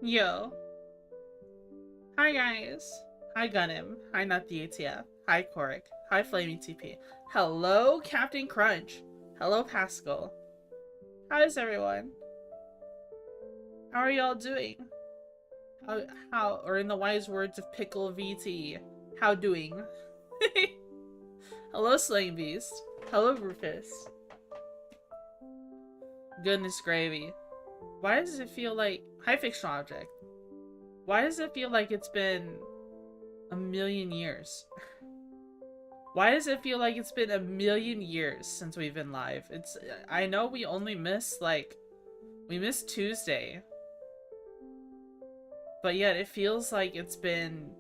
Yo. Hi guys. Hi Gunim. Hi Not the ATF. Hi Korik. Hi Flaming TP. Hello Captain Crunch. Hello Pascal. How is everyone? How are y'all doing? Or in the wise words of Pickle VT, how doing? Hello Slaying Beast. Hello Rufus. Goodness gravy. Why does it feel like... Hi fictional object. Why does it feel like it's been a million years? Why does it feel like it's been a million years since we've been live? I know we only missed, like... We missed Tuesday. But yet it feels like it's been...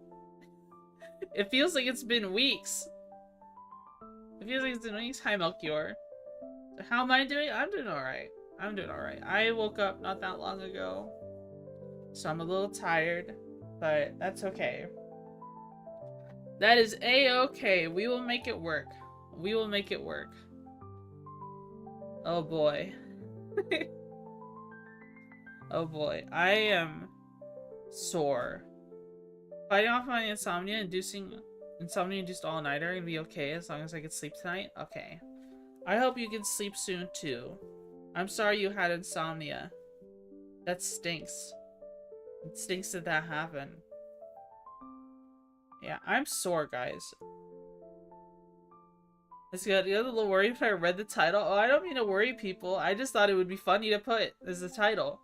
It feels like it's been weeks. It feels like it's been weeks. Hi, Melchior. How am I doing? I'm doing alright. I'm doing alright. I woke up not that long ago. So I'm a little tired. But that's okay. That is a-okay. We will make it work. We will make it work. Oh boy. Oh boy. I am sore. Fighting off my insomnia-induced all-nighter and be okay as long as I get sleep tonight? Okay. I hope you can sleep soon too. I'm sorry you had insomnia. That stinks. It stinks that that happened. Yeah, I'm sore, guys. It's good. You got a little worried if I read the title? Oh, I don't mean to worry people. I just thought it would be funny to put as the title.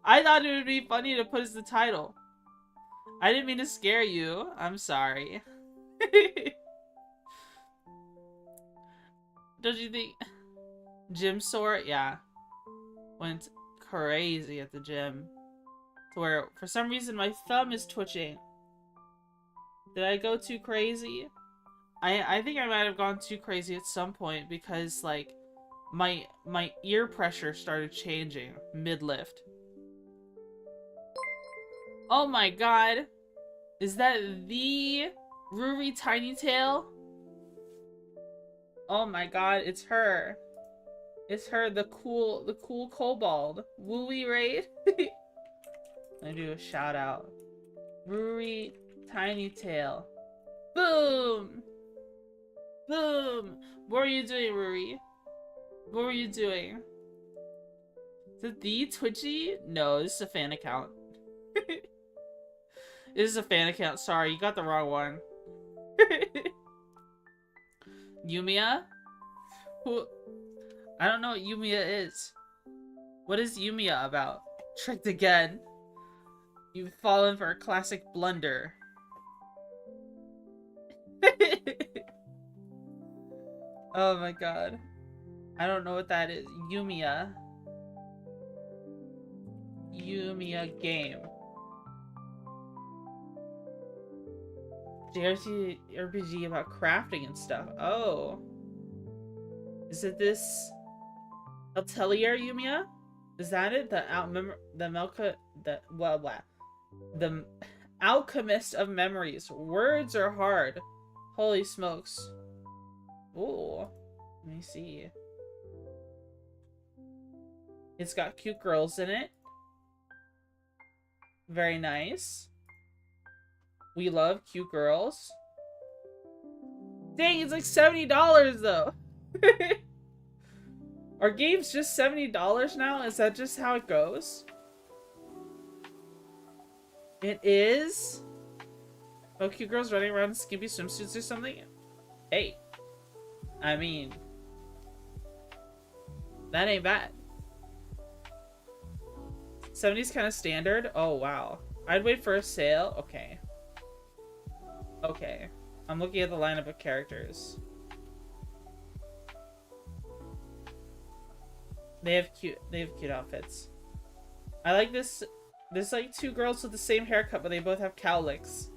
I thought it would be funny to put as the title. I didn't mean to scare you. I'm sorry. Don't you think? Gym sore? Yeah. Went crazy at the gym. To where, for some reason, my thumb is twitching. Did I go too crazy? I think I might have gone too crazy at some point because, like, my ear pressure started changing mid-lift. Oh my god. Is that the Ruri Tiny Tail? Oh my god, it's her. It's her, the cool kobold. Wooey raid? Let me do a shout out. Ruri Tiny Tail. Boom! Boom! What are you doing, Ruri? What were you doing? Is it the Twitchy? No, this is a fan account. This is a fan account. Sorry, you got the wrong one. Yumiya? Who? I don't know what Yumiya is. What is Yumiya about? Tricked again. You've fallen for a classic blunder. Oh my god. I don't know what that is. Yumiya. Yumiya game. JRPG RPG about crafting and stuff. Oh. Is it this Atelier Yumiya? Is that it? The Alchemist of Memories. Words are hard. Holy smokes. Ooh. Let me see. It's got cute girls in it. Very nice. We love cute girls. Dang, it's like $70 though. Are games just $70 now? Is that just how it goes? It is? Oh, cute girls running around in skimpy swimsuits or something? Hey. I mean, that ain't bad. 70's kind of standard? Oh, wow. I'd wait for a sale? Okay. Okay. I'm looking at the lineup of characters. They have cute outfits. I like this. There's like two girls with the same haircut, but they both have cowlicks.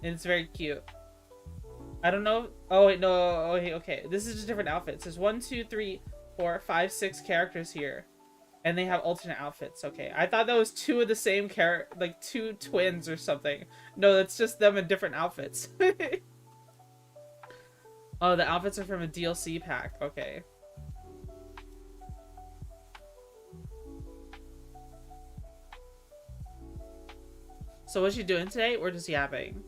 And it's very cute. I don't know. Oh, wait, no. Oh, okay. This is just different outfits. There's 1, 2, 3, 4, 5, 6 characters here. And they have alternate outfits. Okay. I thought that was two of the same character, like two twins or something. No, that's just them in different outfits. Oh, the outfits are from a DLC pack. Okay. So what's she doing today? We're just yapping.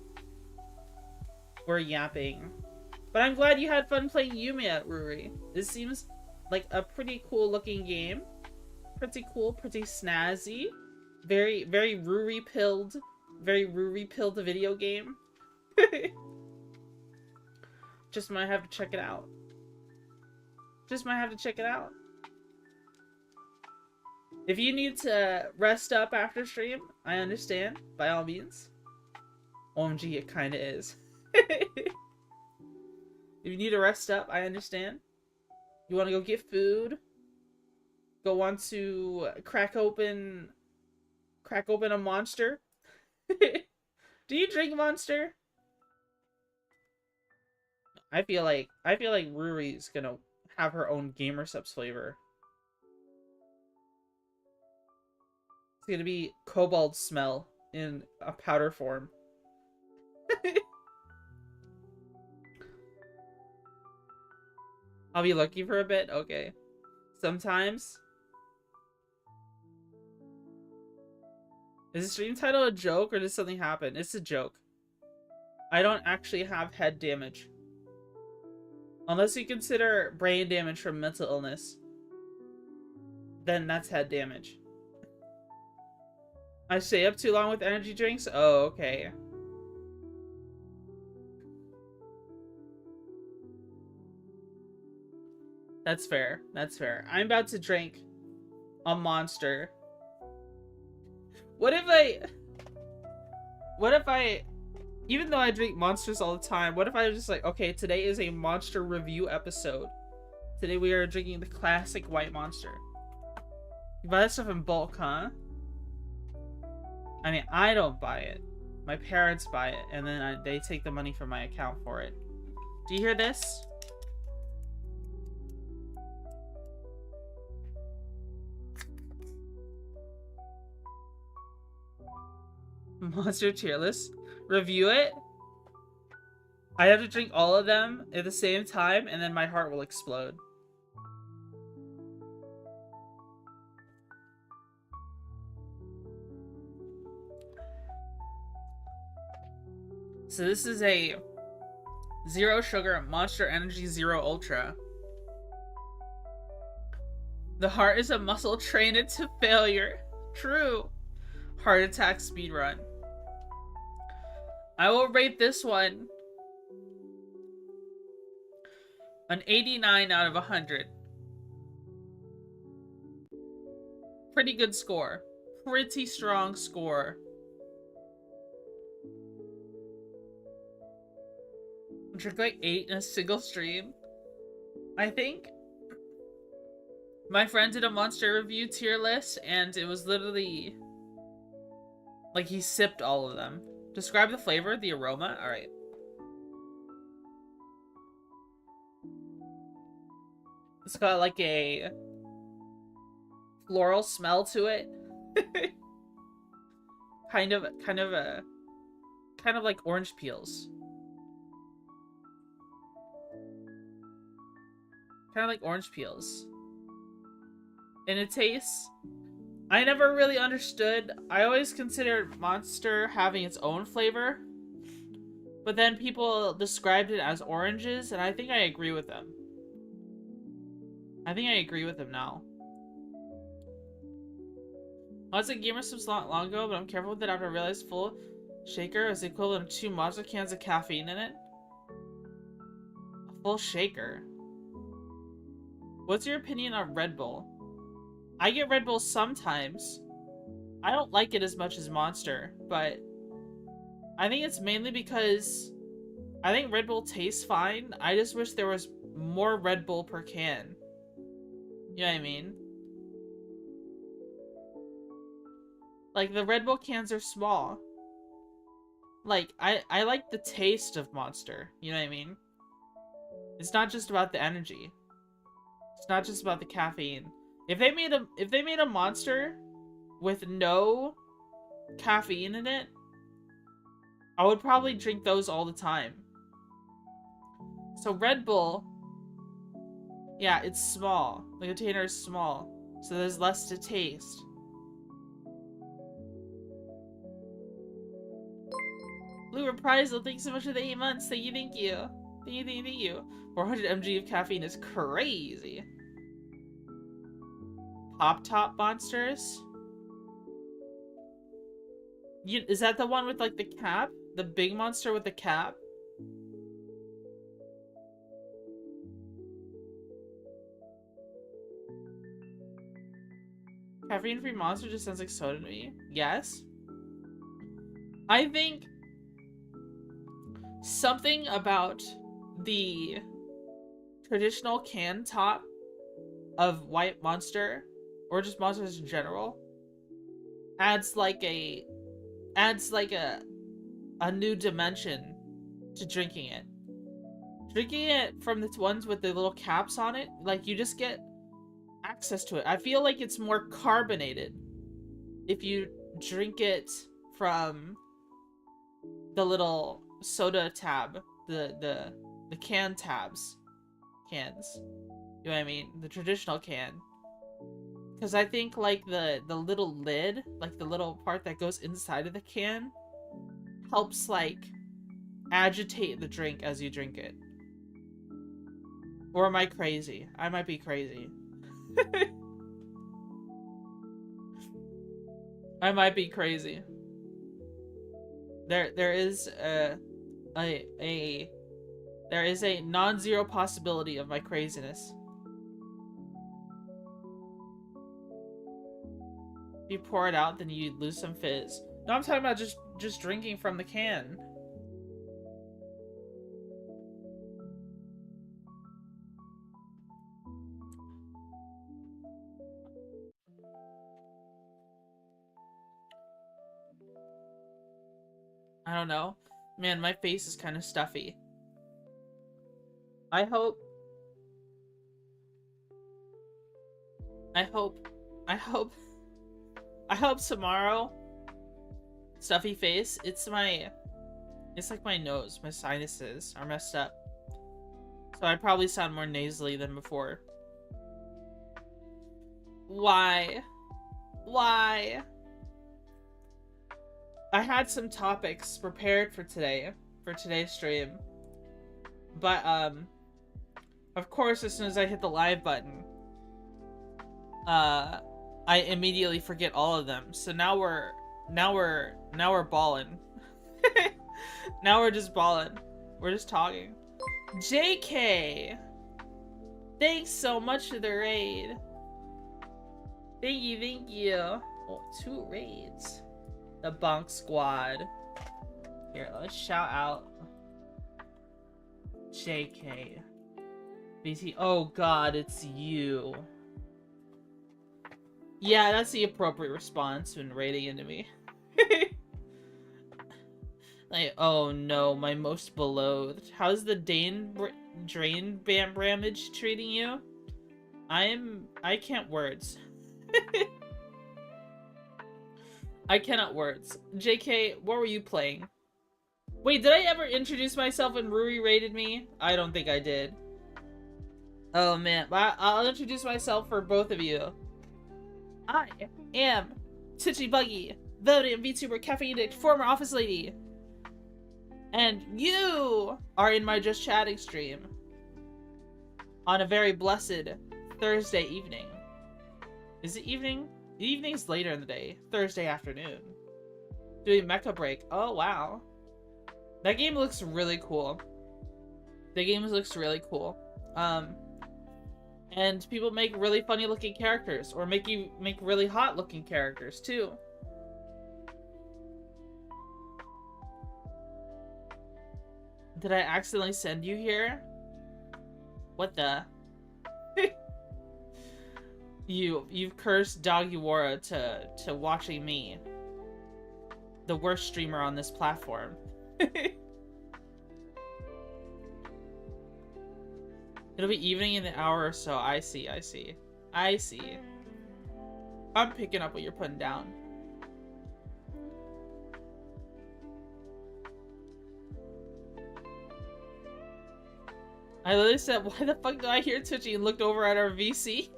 We're yapping. But I'm glad you had fun playing Yumiya, Ruri. This seems like a pretty cool looking game. Pretty cool, pretty snazzy. Very, very Ruri-pilled. Very Ruri-pilled video game. Just might have to check it out. Just might have to check it out. If you need to rest up after stream, I understand. By all means. OMG, it kinda is. If you need to rest up, I understand. You want to go get food? Go want to crack open a Monster? Do you drink Monster? I feel like Ruri's gonna have her own Gamer Subs flavor. It's gonna be cobalt smell in a powder form. I'll be looking for a bit? Okay. Sometimes. Is the stream title a joke or did something happen? It's a joke. I don't actually have head damage. Unless you consider brain damage from mental illness. Then that's head damage. I stay up too long with energy drinks? Oh, okay. That's fair. That's fair. I'm about to drink a Monster. What if I, even though I drink Monsters all the time, what if I was just like, okay, today is a Monster review episode. Today we are drinking the classic white Monster. You buy that stuff in bulk, huh? I mean, I don't buy it. My parents buy it, and then they take the money from my account for it. Do you hear this? Monster tier list. Review it. I have to drink all of them at the same time, and then my heart will explode. So this is a zero sugar Monster Energy Zero Ultra. The heart is a muscle trained into failure. True. Heart attack speedrun. I will rate this one an 89 out of 100. Pretty good score. Pretty strong score. Drink like 8 in a single stream. I think my friend did a Monster review tier list and it was literally like he sipped all of them. Describe the flavor, the aroma. Alright. It's got like a floral smell to it. kind of like orange peels. Kind of like orange peels. And it tastes... I never really understood. I always considered Monster having its own flavor. But then people described it as oranges, and I think I agree with them. I think I agree with them now. I was at Gamer Subs long ago, but I'm careful with it after I realized full shaker is the equivalent of 2 Monster cans of caffeine in it. A full shaker. What's your opinion on Red Bull? I get Red Bull sometimes. I don't like it as much as Monster, but I think it's mainly because I think Red Bull tastes fine. I just wish there was more Red Bull per can. You know what I mean? Like, the Red Bull cans are small. Like, I like the taste of Monster. You know what I mean? It's not just about the energy. It's not just about the caffeine. If they made a Monster with no caffeine in it, I would probably drink those all the time. So Red Bull, yeah, it's small. The container is small, so there's less to taste. Blue Reprisal, thanks so much for the 8 months. Thank you, thank you. Thank you, thank you, thank you. 400 mg of caffeine is crazy. Pop-top monsters? Is that the one with, like, the cap? The big monster with the cap? Caffeine-free monster just sounds like soda to me. Yes? I think something about the traditional can top of White Monster, or just monsters in general, adds like a new dimension to drinking it. Drinking it from the ones with the little caps on it, like, you just get access to it. I feel like it's more carbonated if you drink it from the little soda tab, the can tabs, cans. You know what I mean? The traditional can. Because I think, like, the little lid, like the little part that goes inside of the can, helps, like, agitate the drink as you drink it. Or am I crazy? I might be crazy. I might be crazy. There is a non-zero possibility of my craziness. If you pour it out, then you lose some fizz. No, I'm talking about just drinking from the can. I don't know. Man, my face is kind of stuffy. I hope tomorrow, stuffy face, it's like my nose, my sinuses are messed up. So I probably sound more nasally than before. Why? Why? I had some topics prepared for today's stream. But, of course, as soon as I hit the live button, I immediately forget all of them. So now we're balling. Now we're just balling. We're just talking. JK! Thanks so much for the raid. Thank you, thank you. Oh, 2 raids. The Bonk Squad. Here, let's shout out JK. BT. Oh god, it's you. Yeah, that's the appropriate response when raiding into me. Like, oh no, my most beloved. How's the Drain Bramage treating you? I can't words. I cannot words. JK, what were you playing? Wait, did I ever introduce myself when Ruri raided me? I don't think I did. Oh man, I'll introduce myself for both of you. I am Twitchy Buggy, voted VTuber Caffeine Addict, former office lady. And you are in my Just Chatting stream on a very blessed Thursday evening. Is it evening? The evening's later in the day. Thursday afternoon. Doing Mecha Break. Oh, wow. That game looks really cool. The game looks really cool. And people make really funny looking characters. Or make really hot looking characters, too. Did I accidentally send you here? What the? You've cursed Dogiwara to watching me, the worst streamer on this platform. It'll be evening in an hour or so. I see. I'm picking up what you're putting down. I literally said, why the fuck did I hear Twitchy, and looked over at our VC?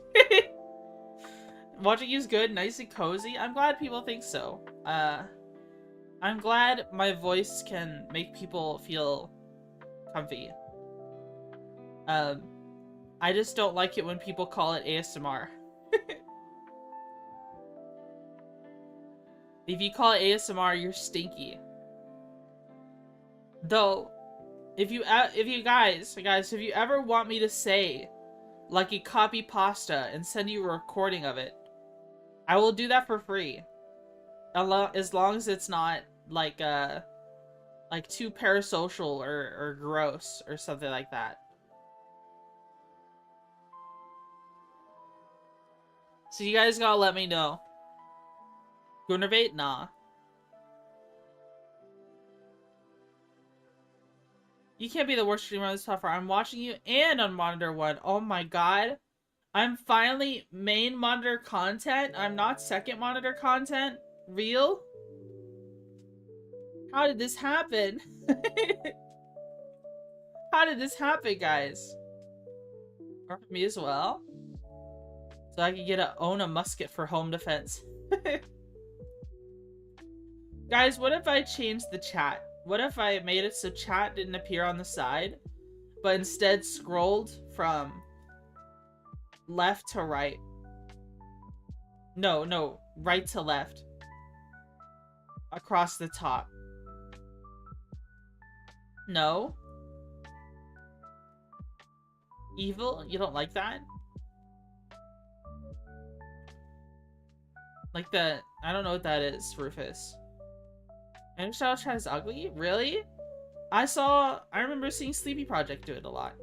Watching you is good, nice and cozy. I'm glad people think so. I I'm glad my voice can make people feel comfy. I just don't like it when people call it ASMR. If you call it ASMR, you're stinky. Though, if you guys, if you ever want me to say, like, a copy pasta and send you a recording of it, I will do that for free. As long as it's not, like too parasocial or gross or something like that. So you guys gotta let me know. Gunnervate? Nah. You can't be the worst streamer on this platform. I'm watching you and on monitor 1. Oh my god. I'm finally main monitor content. I'm not second monitor content. Real? How did this happen? How did this happen, guys? Or for me as well? So I can own a musket for home defense. Guys, what if I changed the chat? What if I made it so chat didn't appear on the side, but instead scrolled from left to right? No, right to left. Across the top. No? Evil? You don't like that? Like the... I don't know what that is, Rufus. Style chat is ugly? Really? I remember seeing Sleepy Project do it a lot.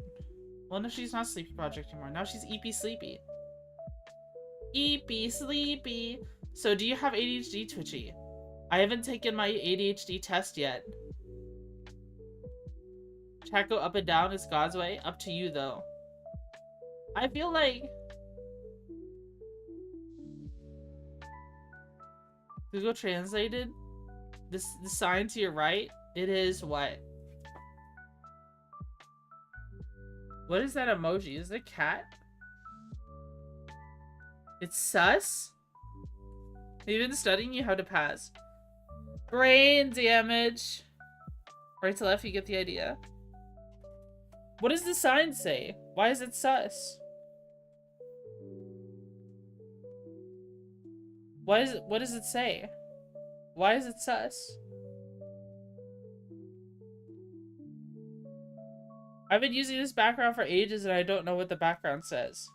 Well, no, she's not Sleepy Project anymore. Now she's EP Sleepy. EP Sleepy. So, do you have ADHD, Twitchy? I haven't taken my ADHD test yet. Chat go up and down is God's way. Up to you, though. I feel like... Google translated the sign to your right. It is what? What is that emoji? Is it a cat? It's sus? Have you been studying? You have to pass. Brain damage. Right to left, you get the idea. What does the sign say? Why is it sus? What does it say? Why is it sus? I've been using this background for ages and I don't know what the background says.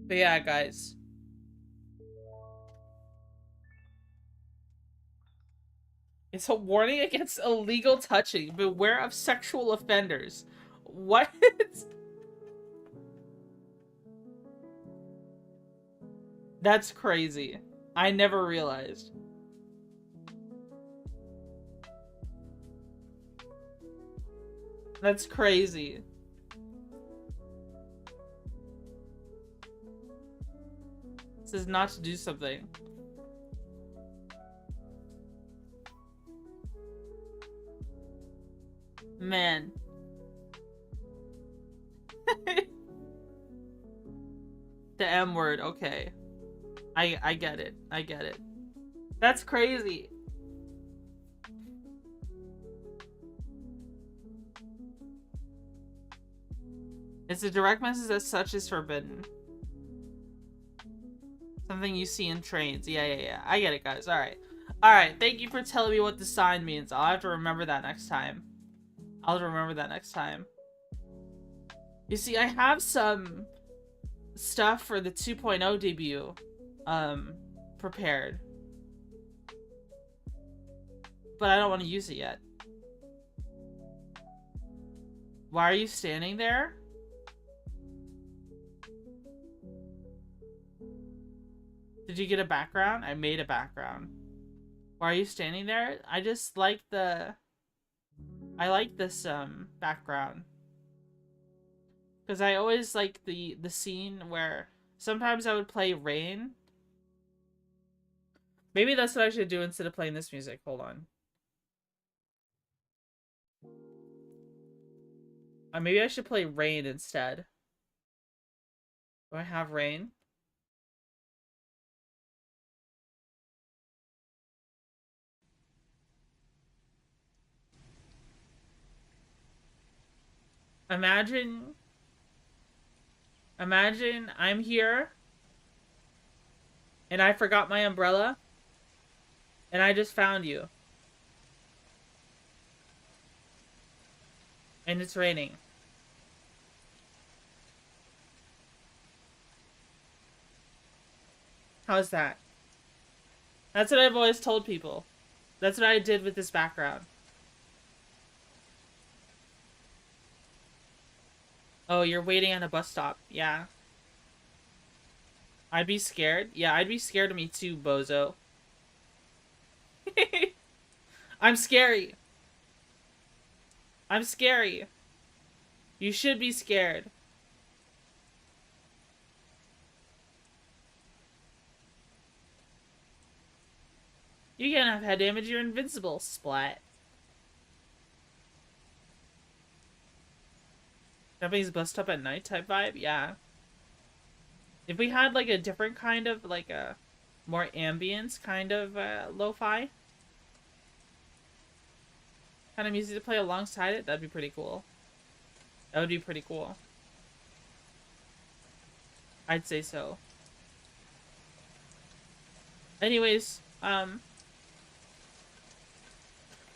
But yeah, guys. It's a warning against illegal touching. Beware of sexual offenders. What? That's crazy. I never realized. That's crazy. It says not to do something. Man. The M word, okay. I get it. I get it. That's crazy. It's a direct message that such is forbidden. Something you see in trains. Yeah. I get it, guys. Alright. Alright, thank you for telling me what the sign means. I'll have to remember that next time. I'll remember that next time. You see, I have some stuff for the 2.0 debut prepared. But I don't want to use it yet. Why are you standing there? Did you get a background? I made a background. Why are you standing there? I just like the... I like this background. Because I always like the scene where sometimes I would play rain. Maybe that's what I should do instead of playing this music. Hold on. Maybe I should play rain instead. Do I have rain? Imagine I'm here and I forgot my umbrella and I just found you. And it's raining. How's that? That's what I've always told people. That's what I did with this background. Oh, you're waiting at a bus stop. Yeah. I'd be scared. Yeah, I'd be scared of me too, bozo. I'm scary. I'm scary. You should be scared. You can't have head damage, you're invincible. Splat. Japanese bus stop at night type vibe? Yeah. If we had like a different kind of like a more ambience kind of lo-fi kind of music to play alongside it, that'd be pretty cool. That would be pretty cool. I'd say so. Anyways,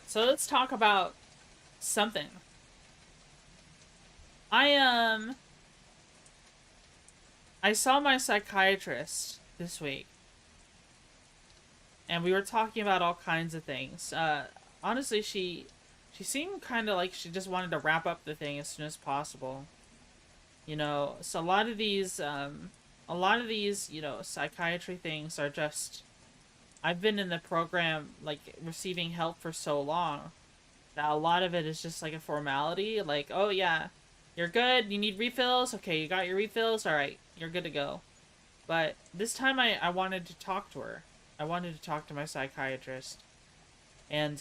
so let's talk about something. I saw my psychiatrist this week. And we were talking about all kinds of things. Honestly, she seemed kind of like she just wanted to wrap up the thing as soon as possible. You know, so a lot of these, you know, psychiatry things are just... I've been in the program, like, receiving help for so long that a lot of it is just like a formality. Like, oh yeah, you're good, you need refills? Okay, you got your refills? Alright, you're good to go. But this time I wanted to talk to her. I wanted to talk to my psychiatrist. And,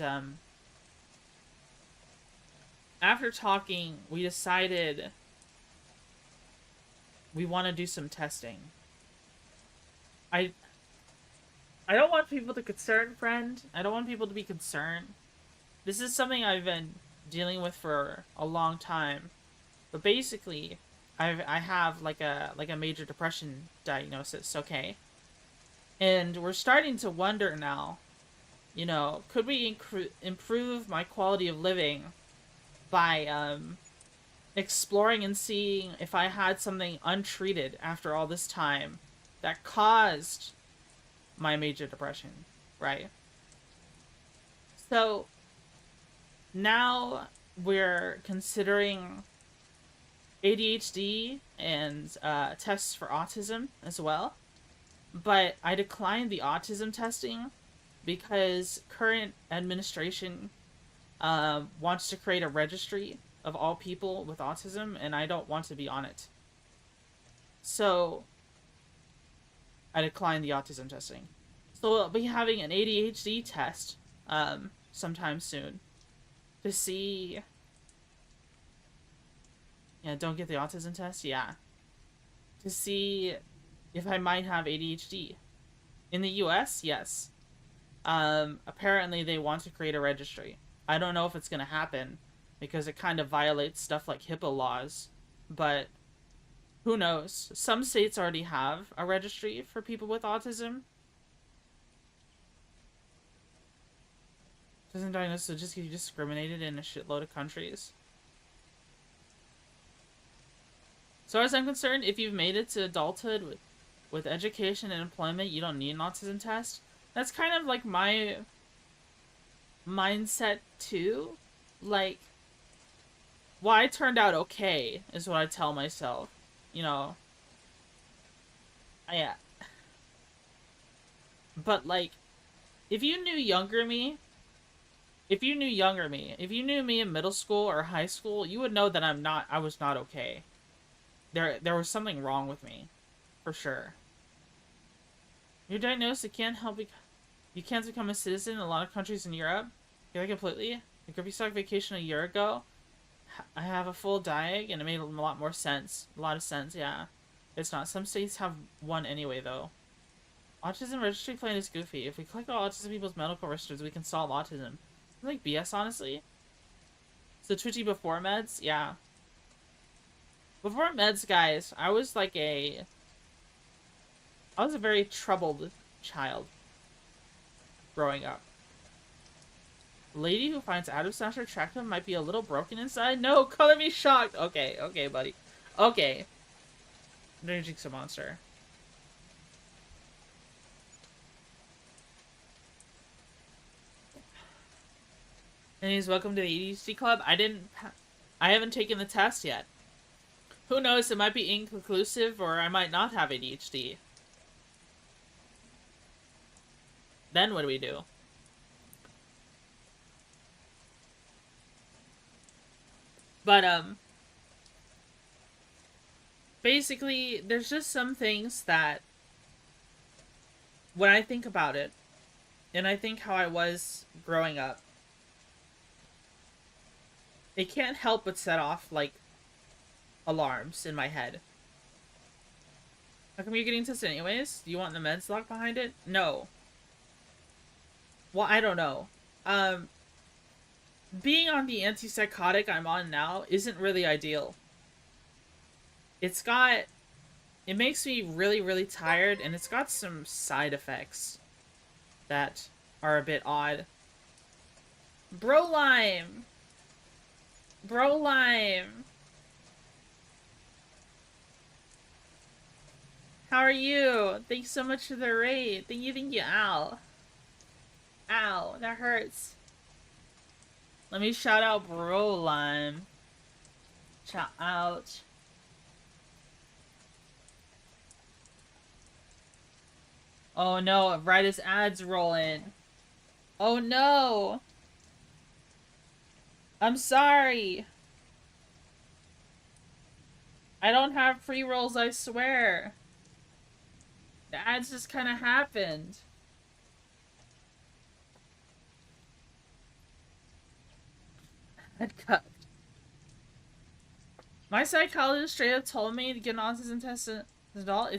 after talking, we decided we want to do some testing. I don't want people to concern, friend. I don't want people to be concerned. This is something I've been dealing with for a long time. But basically, I have like a major depression diagnosis, okay? And we're starting to wonder now, you know, could we improve my quality of living by exploring and seeing if I had something untreated after all this time that caused my major depression, right? So now we're considering ADHD and tests for autism as well. But I declined the autism testing because current administration wants to create a registry of all people with autism, and I don't want to be on it. So I declined the autism testing. So we'll be having an ADHD test sometime soon to see... Yeah, don't get the autism test? Yeah. To see if I might have ADHD. In the US, yes. Apparently they want to create a registry. I don't know if it's gonna happen, because it kind of violates stuff like HIPAA laws, but who knows? Some states already have a registry for people with autism. Doesn't diagnosis just get you discriminated in a shitload of countries? So as I'm concerned, if you've made it to adulthood with education and employment, you don't need an autism test. That's kind of like my mindset too. Like, well, I turned out okay, is what I tell myself. You know. Yeah. But like, if you knew younger me, if you knew me in middle school or high school, you would know that I was not okay. There was something wrong with me, for sure. You're diagnosed, you can't become a citizen in a lot of countries in Europe. Yeah, completely. The Grippy Stock vacation a year ago, I have a full diag, and it made a lot more sense. A lot of sense, yeah. It's not. Some states have one anyway, though. Autism registry plan is goofy. If we collect all autism people's medical registers, we can solve autism. It's like BS, honestly. So Twitchy before meds? Yeah. Before meds, guys, I was a very troubled child growing up. Lady who finds Adam Smasher attractive might be a little broken inside? No, color me shocked! Okay, okay, buddy. Okay. Jinx a monster. And he's welcome to the ADHD club. I haven't taken the test yet. Who knows, it might be inconclusive or I might not have ADHD. Then what do we do? But, basically, there's just some things that, when I think about it, and I think how I was growing up, it can't help but set off, alarms in my head. How come you're getting tested anyways? Do you want the meds lock behind it? No. Well, I don't know. Being on the antipsychotic I'm on now isn't really ideal. It makes me really, really tired, and it's got some side effects that are a bit odd. Bro Lime! Bro Lime! How are you? Thanks so much for the raid. Thank you, ow. Ow, that hurts. Let me shout out Bro Lime. Shout out. Oh no, right as ads roll in. Oh no! I'm sorry! I don't have pre-rolls, I swear. The ads just kind of happened. Head cupped. My psychologist straight up told me to get an autism test as an adult.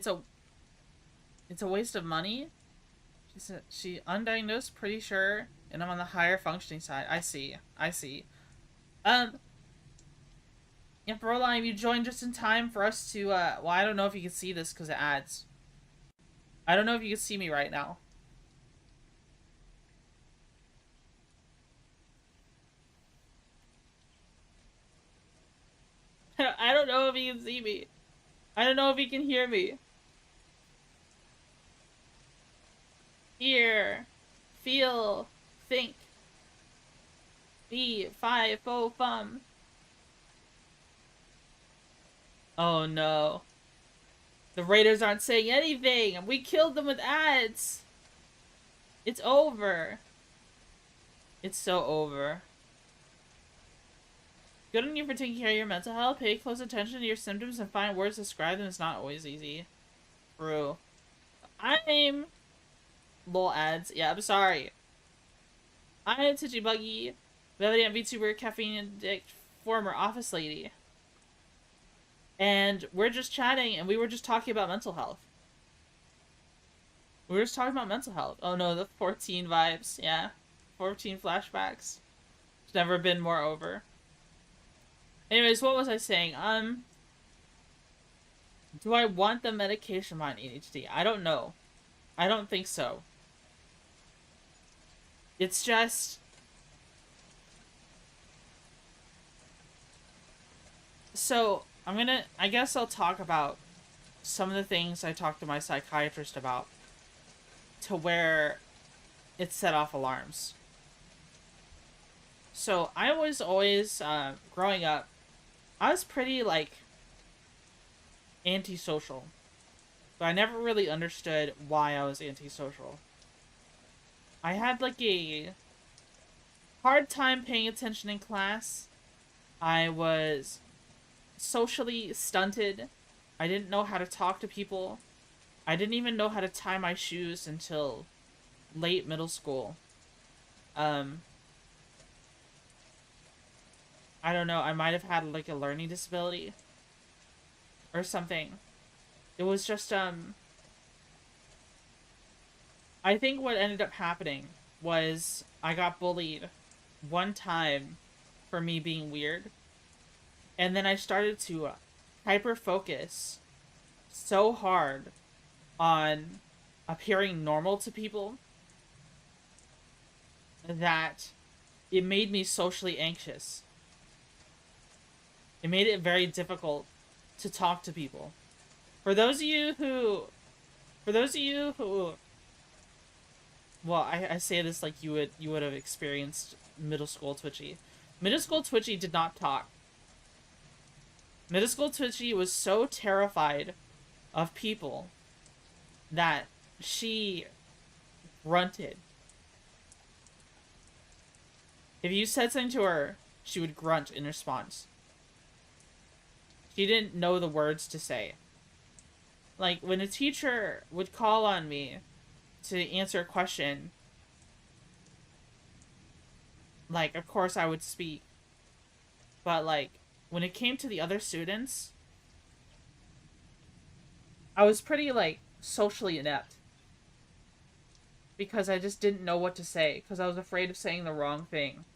It's a waste of money. She said she undiagnosed, pretty sure, and I'm on the higher functioning side. I see. Yeah, Broline, you joined just in time for us to, well, I don't know if you can see this because of ads. I don't know if you can see me right now. I don't know if you can see me. I don't know if you can hear me. Hear, feel, think. Be, fi, fo, fum. Oh no. The Raiders aren't saying anything! We killed them with ads! It's over. It's so over. Good on you for taking care of your mental health. Pay close attention to your symptoms and find words to describe them is not always easy. True. I'm... Lol ads. Yeah, I'm sorry. I'm Twitchy Buggy, Valiant VTuber, caffeine addict, former office lady. And we're just chatting, and we were just talking about mental health. We were just talking about mental health. Oh no, the 14 vibes. Yeah. 14 flashbacks. It's never been more over. Anyways, what was I saying? Do I want the medication behind ADHD? I don't know. I don't think so. It's just... So, I guess I'll talk about some of the things I talked to my psychiatrist about to where it set off alarms. So, I was always, growing up, I was pretty, antisocial. But I never really understood why I was antisocial. I had, a hard time paying attention in class. I was socially stunted. I didn't know how to talk to people. I didn't even know how to tie my shoes until late middle school. I don't know, I might have had, a learning disability or something. It was just, I think what ended up happening was I got bullied one time for me being weird. And then I started to hyper focus so hard on appearing normal to people that it made me socially anxious. It made it very difficult to talk to people. For those of you who, well, I say this like you would have experienced middle school Twitchy. Middle school Twitchy did not talk. Middle school Twitchy was so terrified of people that she grunted. If you said something to her, she would grunt in response. She didn't know the words to say. Like, when a teacher would call on me to answer a question, like, of course I would speak. But, like, when it came to the other students, I was pretty, like, socially inept. Because I just didn't know what to say, because I was afraid of saying the wrong thing.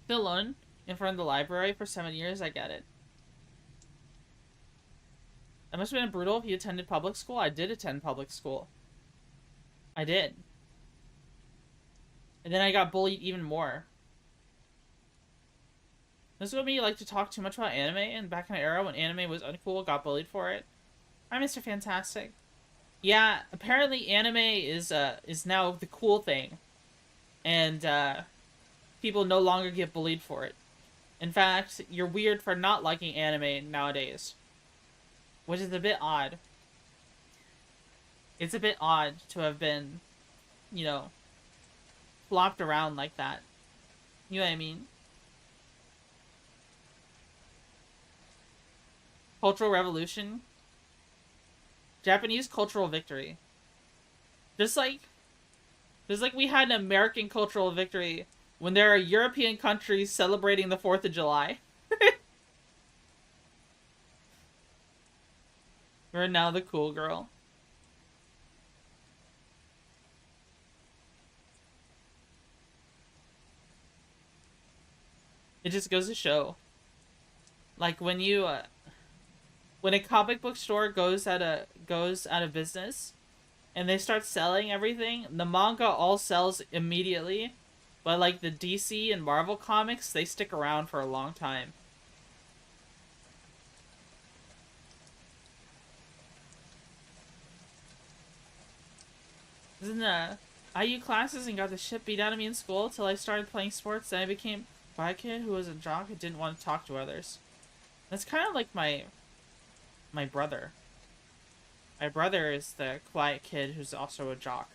Still alone in front of the library for 7 years, I get it. That must have been brutal if you attended public school. I did attend public school. I did. And then I got bullied even more. This is what made me like to talk too much about anime, and back in an era when anime was uncool, got bullied for it. Hi, Mr. Fantastic. Yeah, apparently anime is now the cool thing. And, people no longer get bullied for it. In fact, you're weird for not liking anime nowadays. Which is a bit odd. It's a bit odd to have been, you know, flopped around like that. You know what I mean? Cultural revolution. Japanese cultural victory. Just like we had an American cultural victory when there are European countries celebrating the 4th of July. We're now the cool girl. It just goes to show. Like, when you, when a comic book store goes out of business, and they start selling everything, the manga all sells immediately, but like the DC and Marvel comics, they stick around for a long time. I was in the IU classes and got the shit beat out of me in school till I started playing sports, and I became a quiet kid who was a jock who didn't want to talk to others. That's kind of like my brother. My brother is the quiet kid who's also a jock.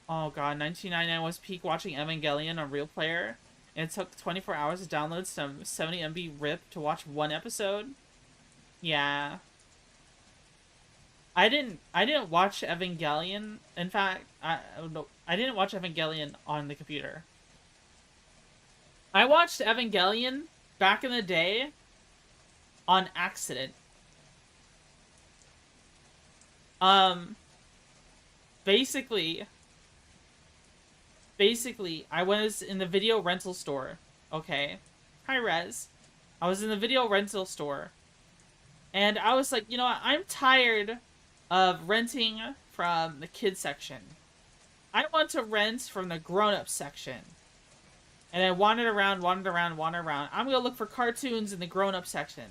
Oh god, 1999 was peak watching Evangelion on Real Player, and it took 24 hours to download some 70 MB RIP to watch one episode. Yeah. I didn't watch Evangelion. In fact, I didn't watch Evangelion on the computer. I watched Evangelion back in the day on accident. Basically, I was in the video rental store. Okay. Hi, Rez. I was in the video rental store. And I was like, you know what? I'm tired of renting from the kids section. I want to rent from the grown-up section. And I wandered around. I'm gonna look for cartoons in the grown-up section.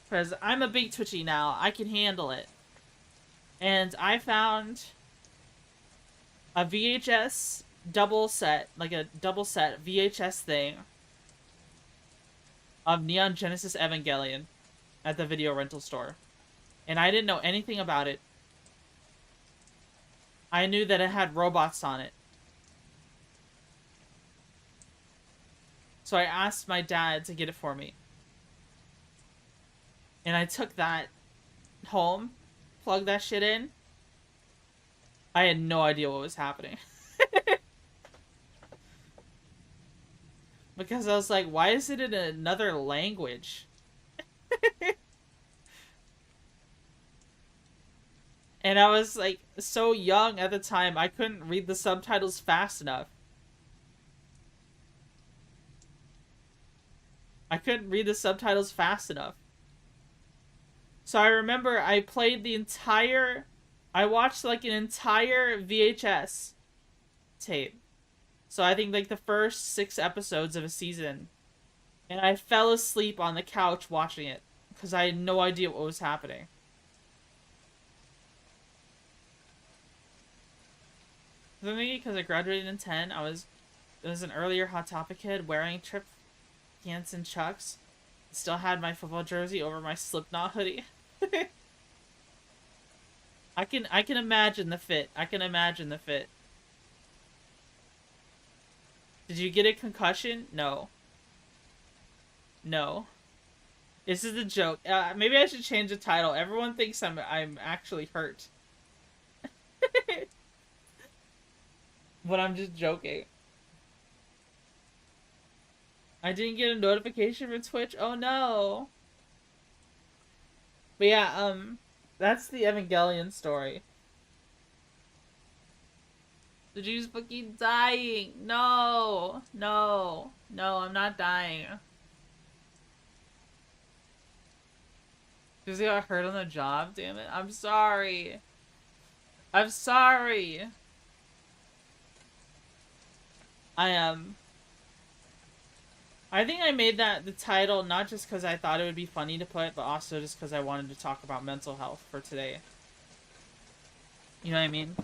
Because I'm a big Twitchy now. I can handle it. And I found a VHS double set, like a double set VHS thing of Neon Genesis Evangelion at the video rental store. And I didn't know anything about it. I knew that it had robots on it. So I asked my dad to get it for me. And I took that home, plugged that shit in, I had no idea what was happening. Because I was like, why is it in another language? And I was like so young at the time, I couldn't read the subtitles fast enough. I couldn't read the subtitles fast enough. So I remember I played the entire... I watched like an entire VHS tape. So I think like the first 6 episodes of a season. And I fell asleep on the couch watching it. Because I had no idea what was happening. For me, because I graduated in 10, it was an earlier Hot Topic kid wearing trip pants and chucks. Still had my football jersey over my Slipknot hoodie. I can imagine the fit. I can imagine the fit. Did you get a concussion? No. No. This is a joke. Maybe I should change the title. Everyone thinks I'm actually hurt. But I'm just joking. I didn't get a notification for Twitch. Oh no. But yeah, that's the Evangelion story. The Jew's fucking dying. No. No. No, I'm not dying. Because he got hurt on the job, damn it. I'm sorry. I'm sorry. I think I made that the title not just because I thought it would be funny to put, but also just because I wanted to talk about mental health for today. You know what I mean?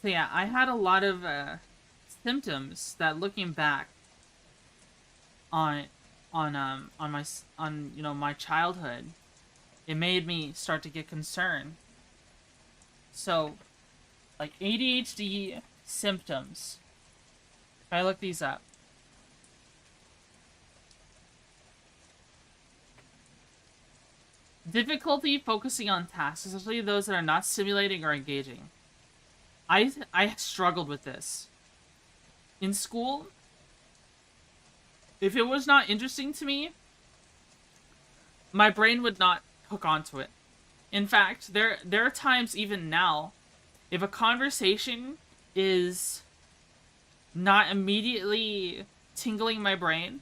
So yeah, I had a lot of symptoms that, looking back on you know, my childhood, it made me start to get concerned. So, like ADHD symptoms. If I look these up. Difficulty focusing on tasks, especially those that are not stimulating or engaging. I struggled with this. In school, if it was not interesting to me, my brain would not hook onto it. In fact, there are times even now, if a conversation is not immediately tingling my brain,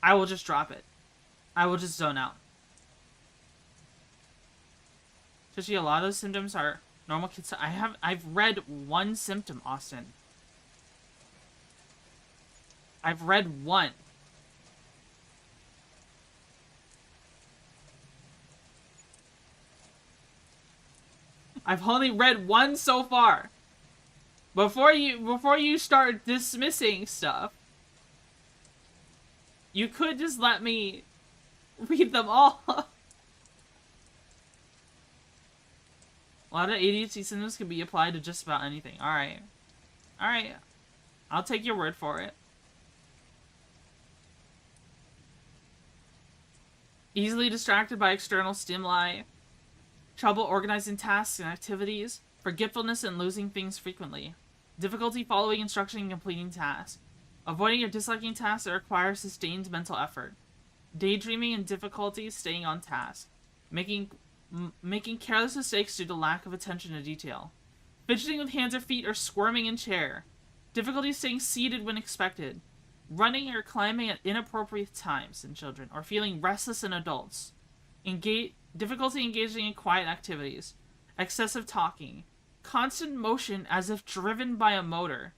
I will just drop it. I will just zone out. Especially a lot of those symptoms are normal kids. I've read one symptom, Austin. I've read one. I've only read one so far. Before you start dismissing stuff, you could just let me read them all. A lot of ADHD symptoms can be applied to just about anything. Alright. Alright. I'll take your word for it. Easily distracted by external stimuli. Trouble organizing tasks and activities. Forgetfulness and losing things frequently. Difficulty following instruction and completing tasks. Avoiding or disliking tasks that require sustained mental effort. Daydreaming and difficulty staying on task. Making careless mistakes due to lack of attention to detail. Fidgeting with hands or feet or squirming in chair. Difficulty staying seated when expected. Running or climbing at inappropriate times in children, or feeling restless in adults. Difficulty engaging in quiet activities. Excessive talking. Constant motion as if driven by a motor.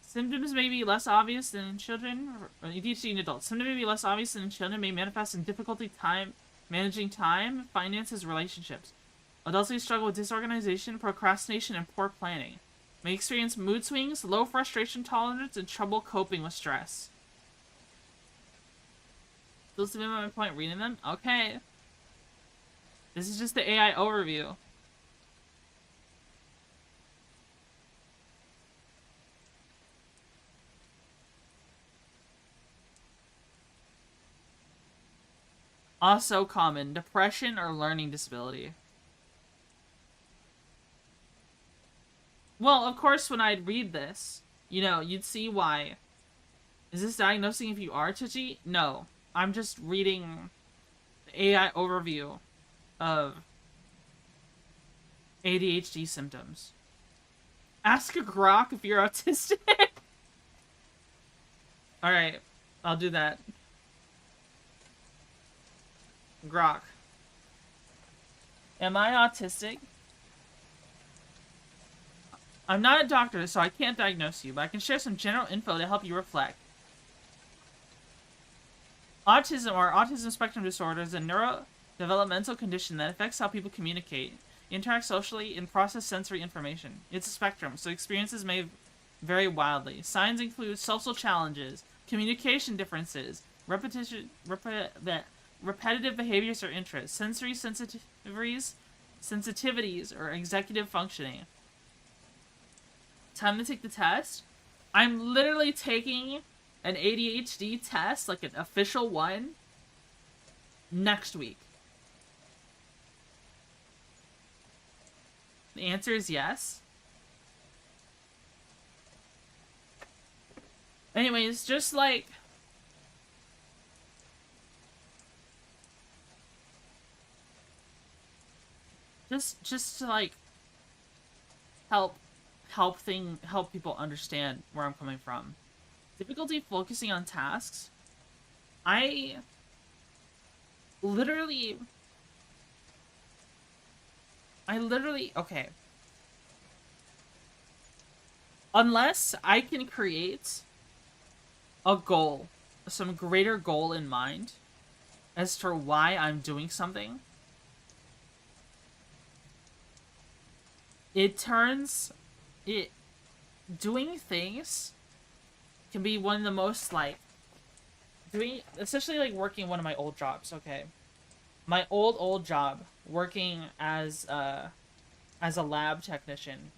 Symptoms may be less obvious than in children, or ADHD in adults. Symptoms may be less obvious than in children, may manifest in difficulty managing time, finances, relationships. Adults may struggle with disorganization, procrastination, and poor planning. May experience mood swings, low frustration tolerance, and trouble coping with stress. Still submit my point reading them? Okay. This is just the AI overview. Also common, depression or learning disability. Well, of course, when I'd read this, you know, you'd see why. Is this diagnosing if you are Twitchy? No. I'm just reading the AI overview of ADHD symptoms. Ask a grok if you're autistic. Alright, I'll do that. Grok. Am I autistic? I'm not a doctor, so I can't diagnose you, but I can share some general info to help you reflect. Autism, or autism spectrum disorder, is a neurodevelopmental condition that affects how people communicate, interact socially, and process sensory information. It's a spectrum, so experiences may vary wildly. Signs include social challenges, communication differences, repetitive behaviors or interests, sensory sensitivities, or executive functioning. Time to take the test. I'm literally taking an ADHD test, like an official one, next week. The answer is yes. Anyways, just like... Just to like help people understand where I'm coming from. Difficulty focusing on tasks. I literally, okay. Unless I can create a goal, some greater goal in mind as for why I'm doing something, doing things can be one of the most, like, especially, like, working one of my old jobs, okay? My old job, working as a lab technician,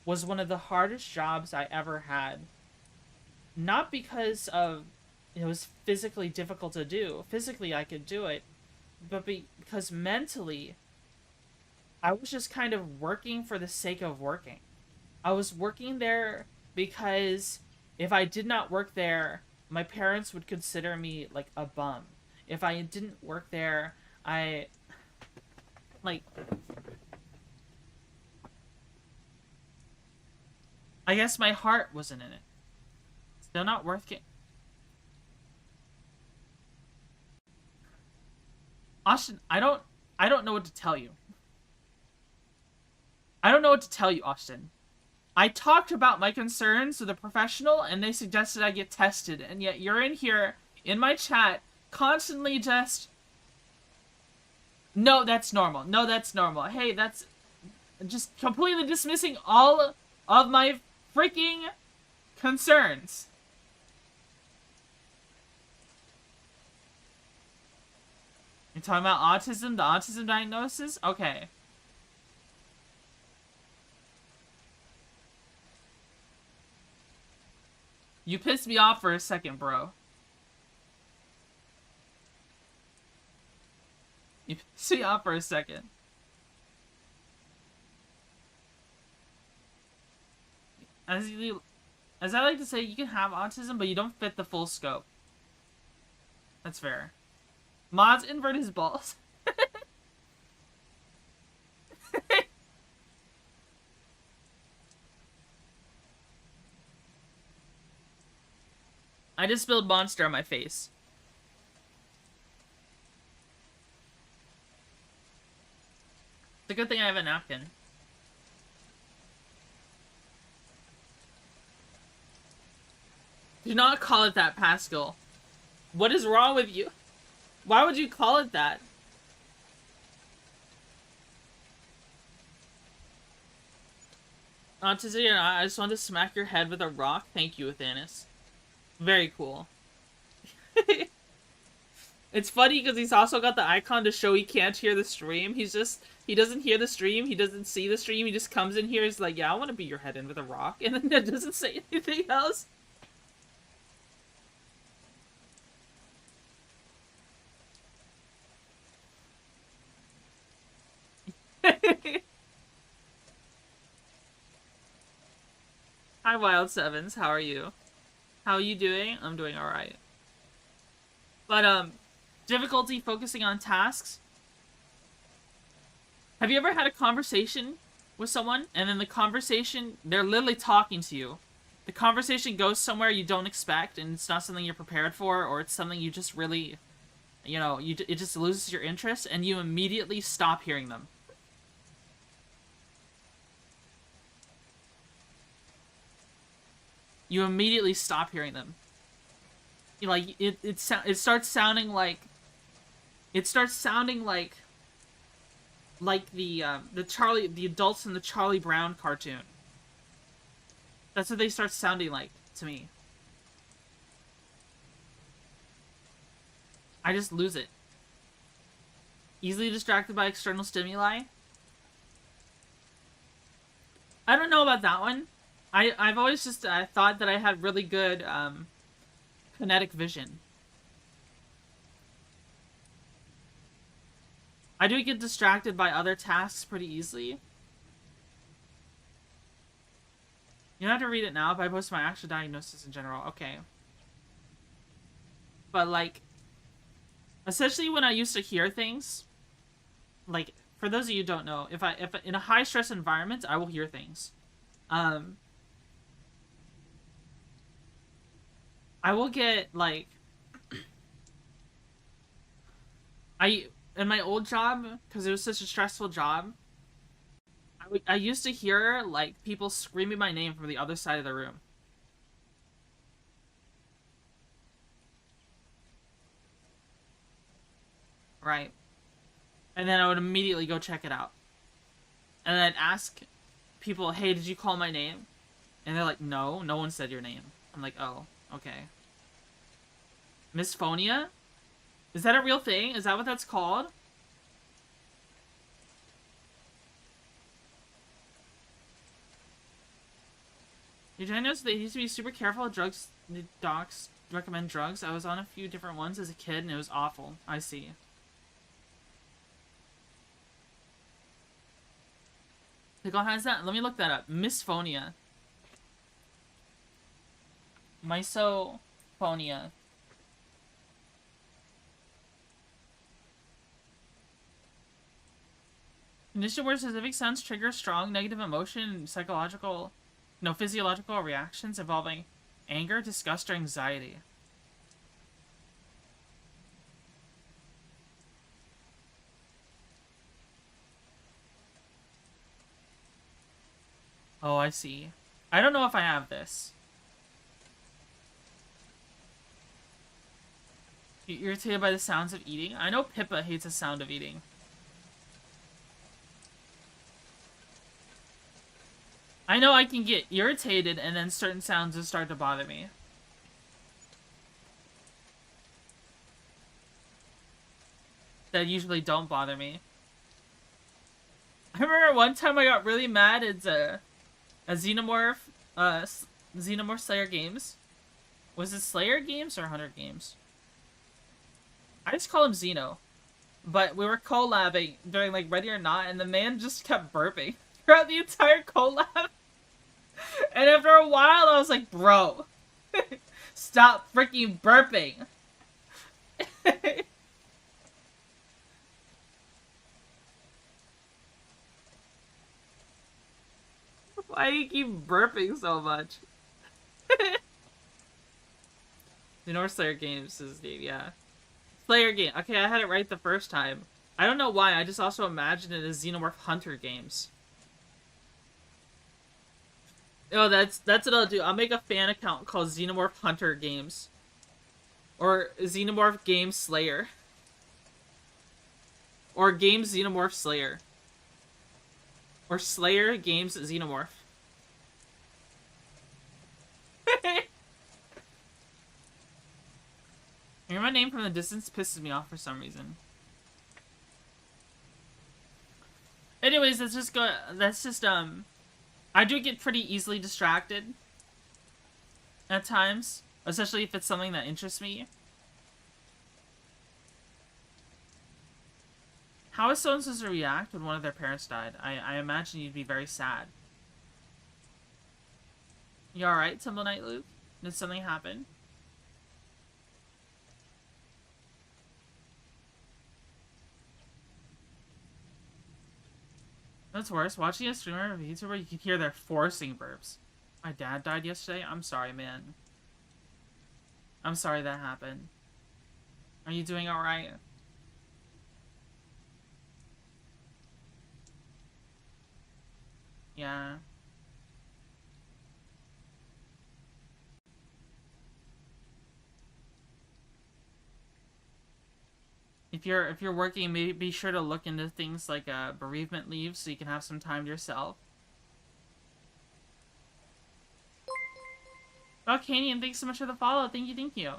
was one of the hardest jobs I ever had. Not because of, it was physically difficult to do. Physically, I could do it. But because mentally, I was just kind of working for the sake of working. I was working there because if I did not work there, my parents would consider me, like, a bum. If I didn't work there, I guess my heart wasn't in it. Still not worth it. Austin, I don't know what to tell you. I don't know what to tell you, Austin. I talked about my concerns with a professional, and they suggested I get tested, and yet you're in here, in my chat, constantly just... No, that's normal. No, that's normal. Hey, that's... Just completely dismissing all of my freaking concerns. You're talking about autism, the autism diagnosis? Okay. You pissed me off for a second, bro. You pissed me off for a second. As I like to say, you can have autism, but you don't fit the full scope. That's fair. Mods invert his balls. I just spilled Monster on my face. It's a good thing I have a napkin. Do not call it that, Pascal. What is wrong with you? Why would you call it that? Autism, I just want to smack your head with a rock. Thank you, Athanas. Very cool. It's funny because he's also got the icon to show he can't hear the stream. He doesn't hear the stream, he doesn't see the stream, he just comes in here, he's like, yeah, I want to beat your head in with a rock, and then it doesn't say anything else. Hi, Wild Sevens. How are you? How are you doing? I'm doing alright. But, difficulty focusing on tasks. Have you ever had a conversation with someone, and then the conversation, they're literally talking to you. The conversation goes somewhere you don't expect, and it's not something you're prepared for, or it's something you just really, you know, it just loses your interest, and you immediately stop hearing them. You immediately stop hearing them. You know, like, it starts sounding like... It starts sounding like the adults in the Charlie Brown cartoon. That's what they start sounding like to me. I just lose it. Easily distracted by external stimuli. I don't know about that one. I've always just thought that I had really good kinetic vision. I do get distracted by other tasks pretty easily. You don't have to read it now, but I posted my actual diagnosis in general. Okay. But, like, essentially when I used to hear things, like, for those of you who don't know, if in a high-stress environment, I will hear things. I will get, like... In my old job, because it was such a stressful job, I used to hear, like, people screaming my name from the other side of the room. Right. And then I would immediately go check it out. And then I'd ask people, hey, did you call my name? And they're like, no one said your name. I'm like, oh, okay. Misphonia? Is that a real thing? Is that what that's called? Did I notice they used to be super careful with drugs? The docs recommend drugs. I was on a few different ones as a kid, and it was awful. I see. Pickle has that? Let me look that up. Misphonia. Misophonia. Condition where specific sounds trigger strong negative emotion and physiological reactions involving anger, disgust, or anxiety. Oh, I see. I don't know if I have this. You're irritated by the sounds of eating? I know Pippa hates the sound of eating. I know I can get irritated and then certain sounds just start to bother me. That usually don't bother me. I remember one time I got really mad at a Xenomorph, Xenomorph Slayer Games. Was it Slayer Games or Hunter Games? I just call him Xeno. But we were collabing during, like, Ready or Not, and the man just kept burping throughout the entire collab. And after a while, I was like, bro, stop freaking burping. Why do you keep burping so much? The North Slayer Games is the name, yeah. Slayer Game. Okay, I had it right the first time. I don't know why, I just also imagined it as Xenomorph Hunter Games. Oh, that's what I'll do. I'll make a fan account called Xenomorph Hunter Games. Or Xenomorph Game Slayer. Or Games Xenomorph Slayer. Or Slayer Games Xenomorph. Hearing my name from the distance pisses me off for some reason. Anyways, I do get pretty easily distracted at times, especially if it's something that interests me. how is someone supposed to react when one of their parents died? I imagine you'd be very sad. You alright, Tumble Night Luke? Did something happen? That's worse. Watching a streamer or VTuber, you can hear they're forcing burps. My dad died yesterday. I'm sorry, man. I'm sorry that happened. Are you doing alright? Yeah. If you're working, maybe be sure to look into things like bereavement leave so you can have some time to yourself. Oh, Canyon, thanks so much for the follow. Thank you, thank you.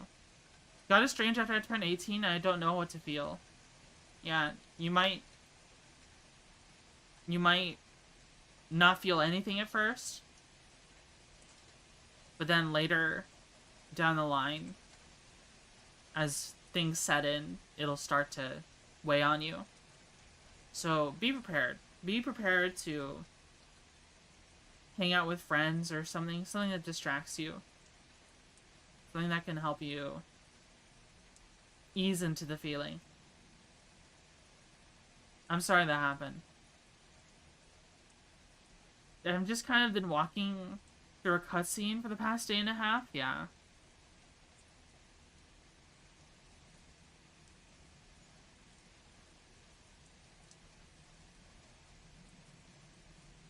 Got a strange after I turned 18 and I don't know what to feel. Yeah, you might not feel anything at first, but then later down the line, as things set in, it'll start to weigh on you. So be prepared. Be prepared to hang out with friends or something that distracts you. Something that can help you ease into the feeling. I'm sorry that happened. I've just kind of been walking through a cutscene for the past day and a half. Yeah.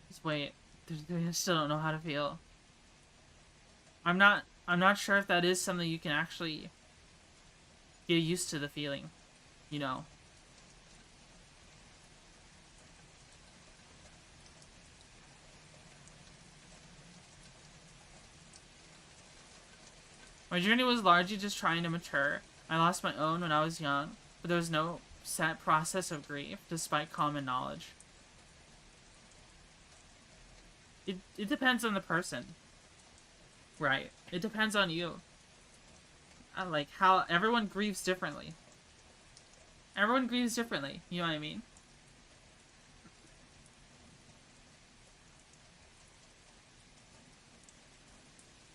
Just wait. I still don't know how to feel. I'm not sure if that is something you can actually get used to the feeling, you know. My journey was largely just trying to mature. I lost my own when I was young, but there was no set process of grief, despite common knowledge. It depends on the person. Right. It depends on you. Like, how everyone grieves differently. Everyone grieves differently, you know what I mean?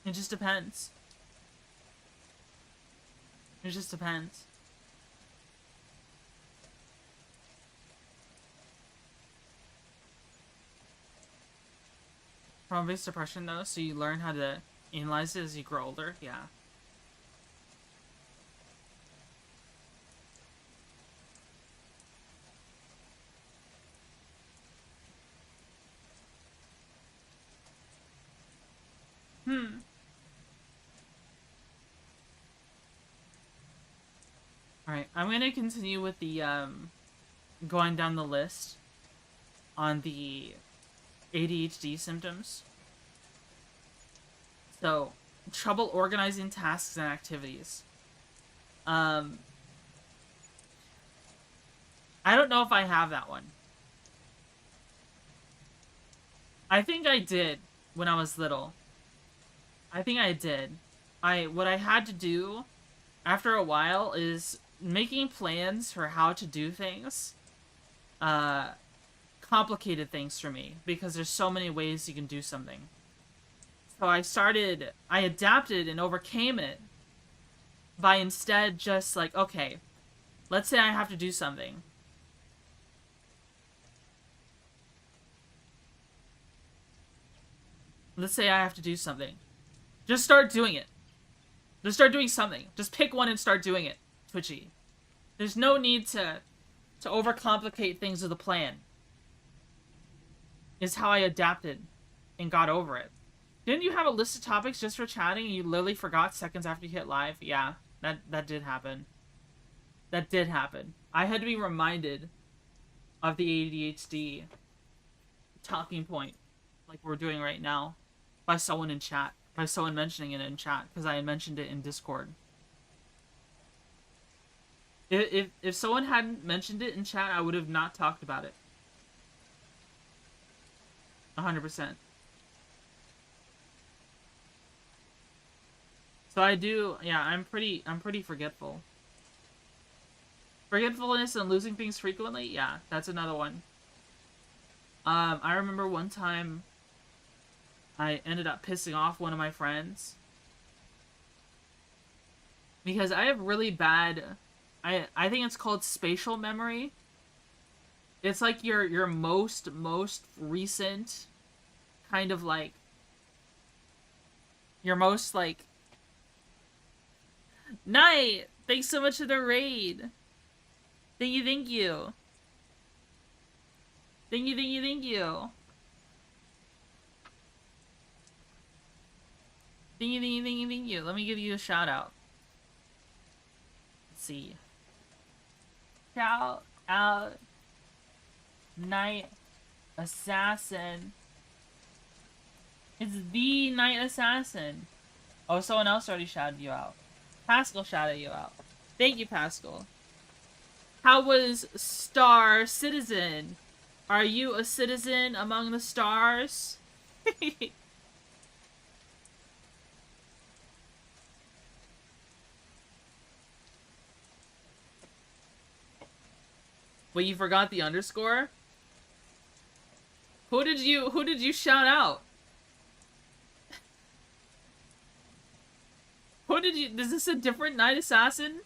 It just depends. It just depends. Trauma-based depression, though, so you learn how to analyze it as you grow older, yeah. Alright, I'm gonna continue with the, going down the list on the ADHD symptoms. So, trouble organizing tasks and activities. I don't know if I have that one. I think I did when I was little. I think I did. What I had to do after a while is making plans for how to do things. Complicated things for me because there's so many ways you can do something. So I adapted and overcame it by instead just like, okay, let's say I have to do something. Let's say I have to do something. Just start doing it. Just start doing something. Just pick one and start doing it, Twitchy. There's no need to overcomplicate things with a plan. Is how I adapted and got over it. Didn't you have a list of topics just for chatting and you literally forgot seconds after you hit live? Yeah, that did happen. That did happen. I had to be reminded of the ADHD talking point, like we're doing right now, by someone in chat. By someone mentioning it in chat, because I had mentioned it in Discord. If someone hadn't mentioned it in chat, I would have not talked about it. 100%. So I do, yeah, I'm pretty forgetful. Forgetfulness and losing things frequently? Yeah, that's another one. I remember one time I ended up pissing off one of my friends. Because I have really bad... I think it's called spatial memory. It's like your most recent kind of like... Your most like... Night! Thanks so much for the raid! Thank you, thank you. Thank you, thank you, thank you. Thank you, thank you, thank you, thank you. Let me give you a shout out. Let's see. Shout out Night Assassin. It's the Night Assassin. Oh, someone else already shouted you out. Pascal shouted you out. Thank you, Pascal. How was Star Citizen? Are you a citizen among the stars? Wait, you forgot the underscore? Who did you shout out? Who did you... Is this a different Night Assassin?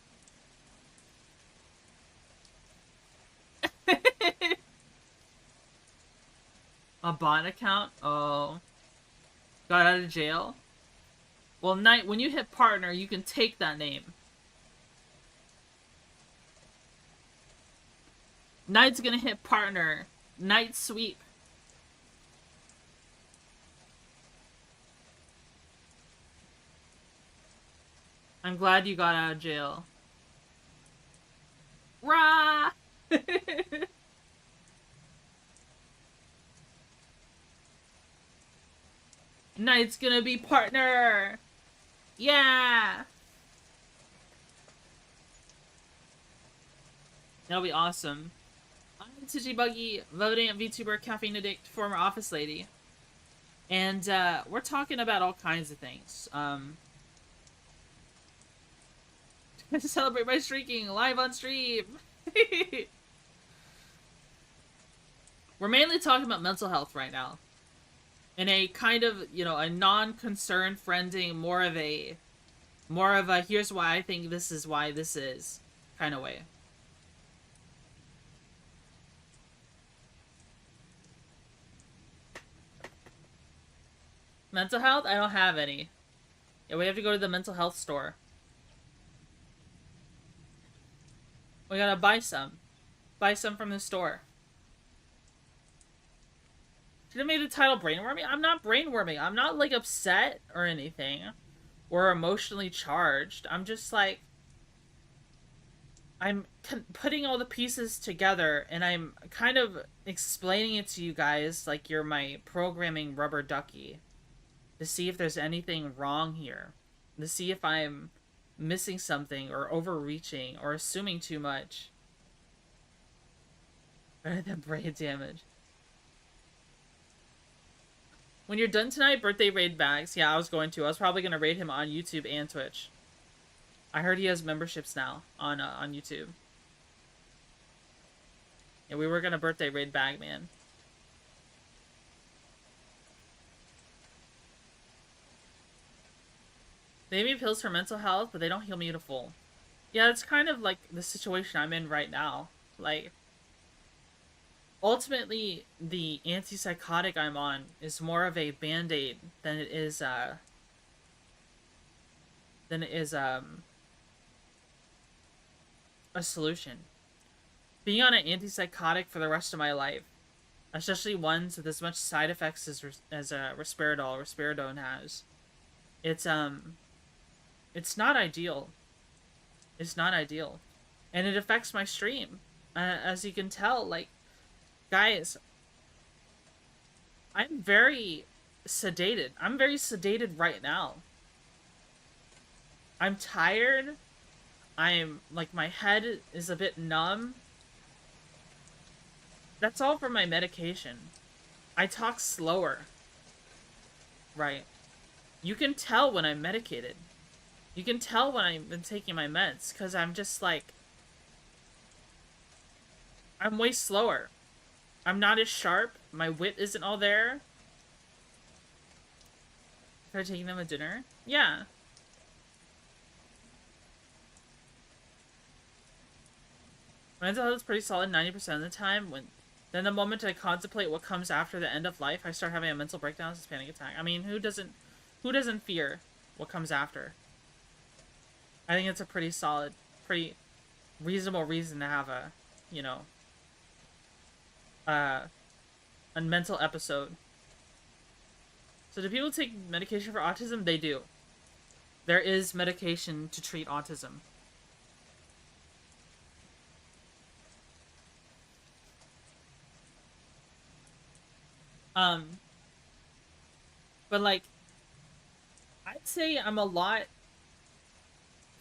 A bot account? Oh. Got out of jail? Well, Night, when you hit partner, you can take that name. Knight's gonna hit partner. Night sweep. I'm glad you got out of jail. Rah! Knight's gonna be partner! Yeah! That'll be awesome. I'm Twitchy Buggy, voting at VTuber, caffeine addict, former office lady. And, we're talking about all kinds of things. To celebrate my streaking live on stream! We're mainly talking about mental health right now. In a kind of, you know, a non-concern friending, more of a here's why I think this is why this is kind of way. Mental health? I don't have any. Yeah, we have to go to the mental health store. We gotta buy some. Buy some from the store. Should have made the title brainworming? I'm not brainworming. I'm not, like, upset or anything. Or emotionally charged. I'm just, like... I'm putting all the pieces together, and I'm kind of explaining it to you guys like you're my programming rubber ducky. To see if there's anything wrong here. To see if I'm missing something, or overreaching, or assuming too much. Better than brain damage. When you're done tonight, birthday raid bags. Yeah, I was going to. I was probably going to raid him on YouTube and Twitch. I heard he has memberships now on YouTube. Yeah, we were going to birthday raid bag, man. They give me pills for mental health, but they don't heal me to full. Yeah, it's kind of like the situation I'm in right now. Like... Ultimately, the antipsychotic I'm on is more of a band-aid than it is a solution. Being on an antipsychotic for the rest of my life, especially ones with as much side effects as risperidone has, it's not ideal. It's not ideal, and it affects my stream, as you can tell. Like, guys, I'm very sedated. I'm very sedated right now. I'm tired. I'm, like, my head is a bit numb. That's all from my medication. I talk slower. Right. You can tell when I'm medicated. You can tell when I've been taking my meds, because I'm just, like... I'm way slower. I'm not as sharp. My wit isn't all there. Try taking them a dinner? Yeah. Mental health is pretty solid 90% of the time. Then the moment I contemplate what comes after the end of life, I start having a mental breakdown, it's a panic attack. I mean, who doesn't fear what comes after? I think it's a pretty solid, pretty reasonable reason to have a, you know, a mental episode. So do people take medication for autism? They do. There is medication to treat autism. But like, I'd say I'm a lot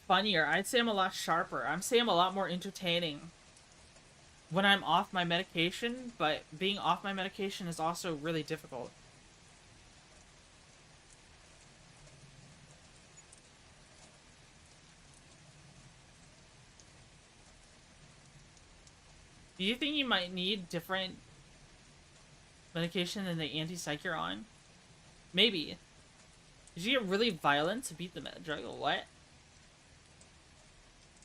funnier. I'd say I'm a lot sharper. I'd say I'm a lot more entertaining when I'm off my medication, but being off my medication is also really difficult. Do you think you might need different medication than the anti-psych you're on? Maybe. Did you get really violent to beat the drug? What?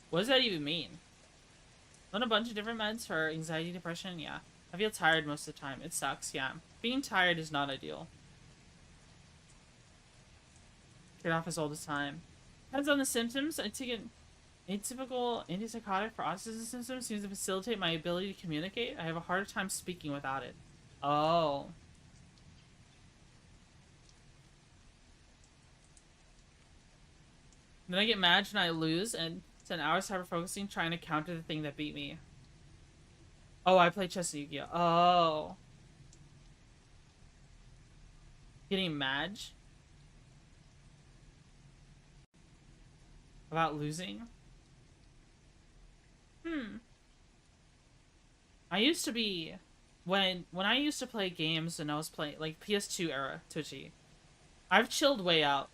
What does that even mean? On a bunch of different meds for anxiety, depression? Yeah. I feel tired most of the time. It sucks, yeah. Being tired is not ideal. Get off as all the time. Depends on the symptoms. I take an atypical antipsychotic for autism symptoms. Seems to facilitate my ability to communicate. I have a harder time speaking without it. Oh. Then I get mad and I lose and spend hours hyper-focusing trying to counter the thing that beat me. Oh, I play chess and Yu-Gi-Oh! Oh. Getting mad? About losing? I used to be... When I used to play games and I was playing, like, PS2 era, Twitchy, I've chilled way out.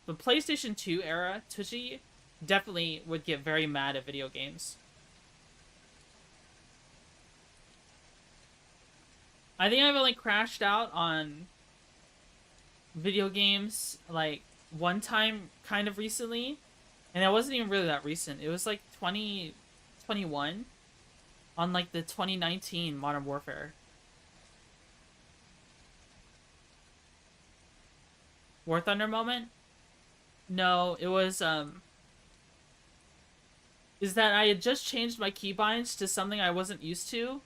The PlayStation 2 era, Twitchy, definitely would get very mad at video games. I think I've only crashed out on video games, like, one time kind of recently. And it wasn't even really that recent. It was, like, 2021 on, like, the 2019 Modern Warfare. War Thunder moment? No, it was, is that I had just changed my keybinds to something I wasn't used to.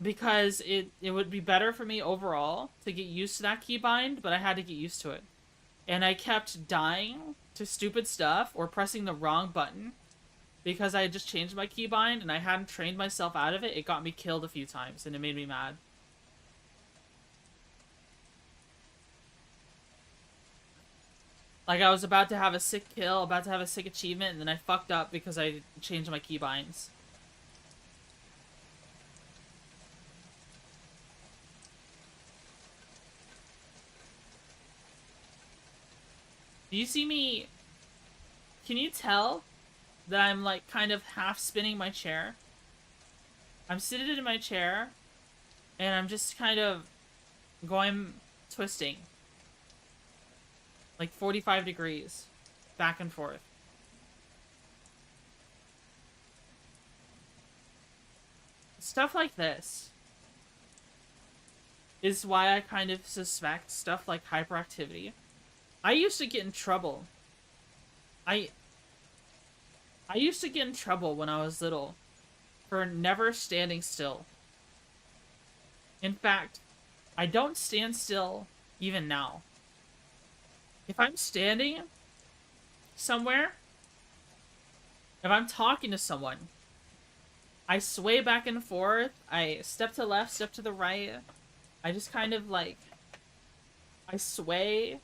Because it would be better for me overall to get used to that keybind, but I had to get used to it. And I kept dying to stupid stuff or pressing the wrong button because I had just changed my keybind and I hadn't trained myself out of it. It got me killed a few times and it made me mad. Like, I was about to have a sick kill, about to have a sick achievement, and then I fucked up because I changed my keybinds. Do you see me? Can you tell that I'm, like, kind of half spinning my chair? I'm seated in my chair, and I'm just kind of going, twisting. Like 45 degrees, back and forth. Stuff like this is why I kind of suspect stuff like hyperactivity. I used to get in trouble. I used to get in trouble when I was little for never standing still. In fact, I don't stand still even now. If I'm standing somewhere, if I'm talking to someone, I sway back and forth, I step to the left, step to the right, I just kind of like, I sway.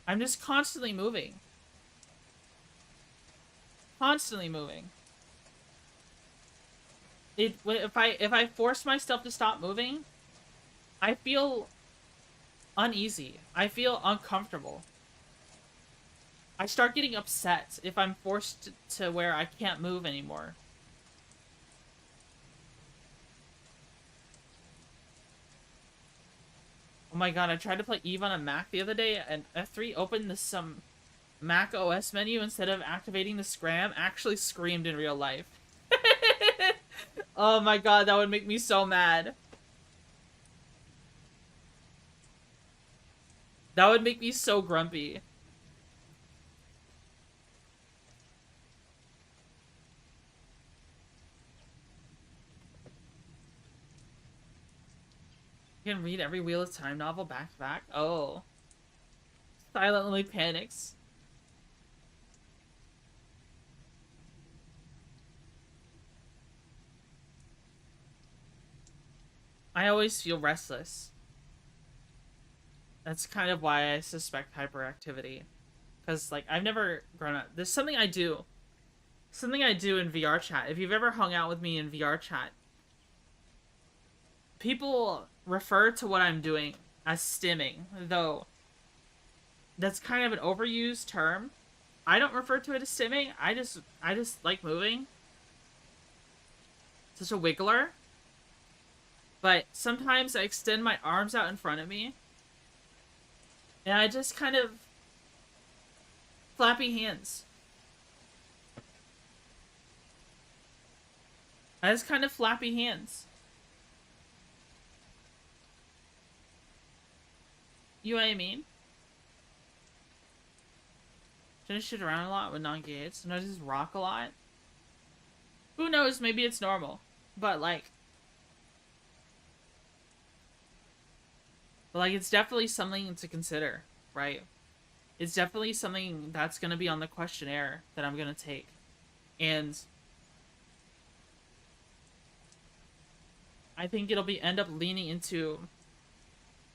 I'm just constantly moving. Constantly moving. If I force myself to stop moving, I feel uneasy. I feel uncomfortable. I start getting upset if I'm forced to where I can't move anymore. Oh my god, I tried to play Eve on a Mac the other day, and F3 opened some Mac OS menu instead of activating the scram, actually screamed in real life. Oh my god, that would make me so mad. That would make me so grumpy. You can read every Wheel of Time novel back to back? Oh. Silently panics. I always feel restless. That's kind of why I suspect hyperactivity. Because, like, I've never grown up. There's something I do. Something I do in VR chat. If you've ever hung out with me in VR chat, people refer to what I'm doing as stimming, though that's kind of an overused term. I don't refer to it as stimming. I just like moving. Such a wiggler. But sometimes I extend my arms out in front of me, and I just kind of flappy hands. I just kind of flappy hands. You know what I mean? Shouldn't shit around a lot with non-gates. And I just rock a lot. Who knows? Maybe it's normal. But like, it's definitely something to consider, right? It's definitely something that's gonna be on the questionnaire that I'm gonna take. And I think it'll end up leaning into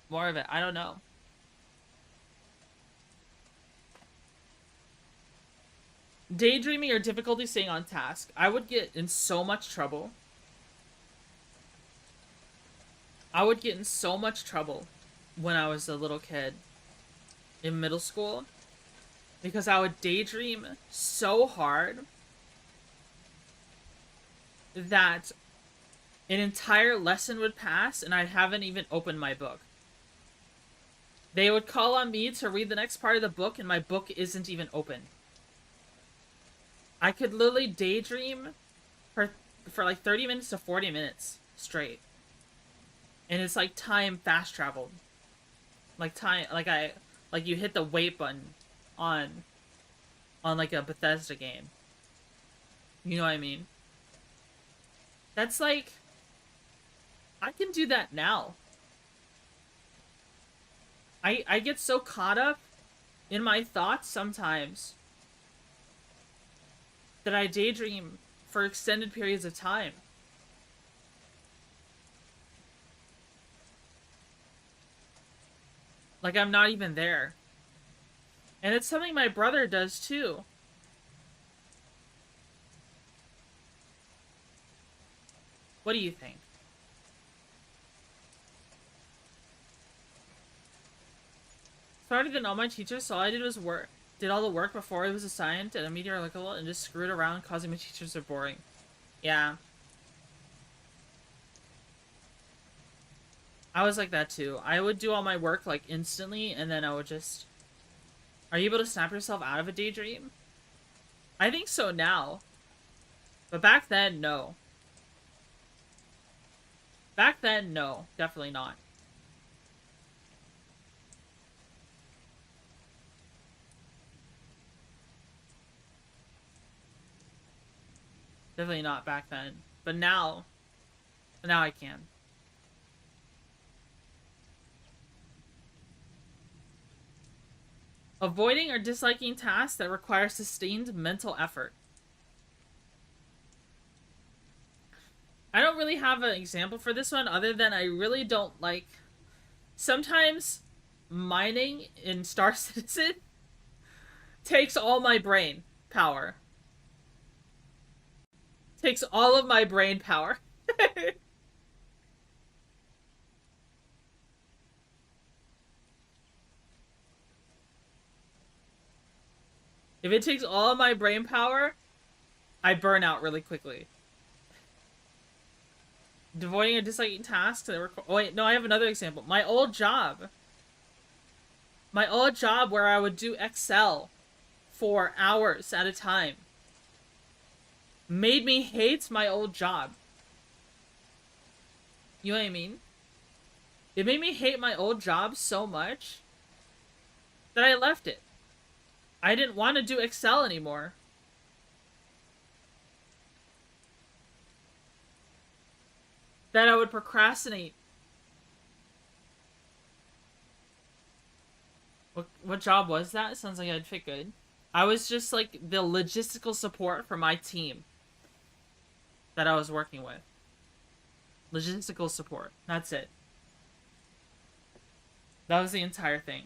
more of it. I don't know. Daydreaming or difficulty staying on task. I would get in so much trouble. I would get in so much trouble when I was a little kid in middle school because I would daydream so hard that an entire lesson would pass and I haven't even opened my book. They would call on me to read the next part of the book and my book isn't even open. I could literally daydream for like 30 minutes to 40 minutes straight. And it's like time fast traveled. Like time, like you hit the wait button on like a Bethesda game. You know what I mean? That's like, I can do that now. I get so caught up in my thoughts sometimes that I daydream for extended periods of time. Like I'm not even there. And it's something my brother does too. What do you think? Smarter than all my teachers, so all I did was did all the work before it was assigned at a meteor level and just screwed around causing my teachers are boring. Yeah. I was like that too. I would do all my work like instantly and then I would just... Are you able to snap yourself out of a daydream? I think so now. But back then, no. Back then, no. Definitely not. Definitely not back then. But now I can. Avoiding or disliking tasks that require sustained mental effort. I don't really have an example for this one other than I really don't like... Sometimes mining in Star Citizen takes all my brain power. Takes all of my brain power. If it takes all of my brain power, I burn out really quickly. Avoiding or disliking tasks that require... Oh, wait, no, I have another example. My old job. My old job where I would do Excel for hours at a time made me hate my old job. You know what I mean? It made me hate my old job so much that I left it. I didn't want to do Excel anymore. That I would procrastinate. What job was that? It sounds like I'd fit good. I was just like the logistical support for my team that I was working with. Logistical support. That's it. That was the entire thing.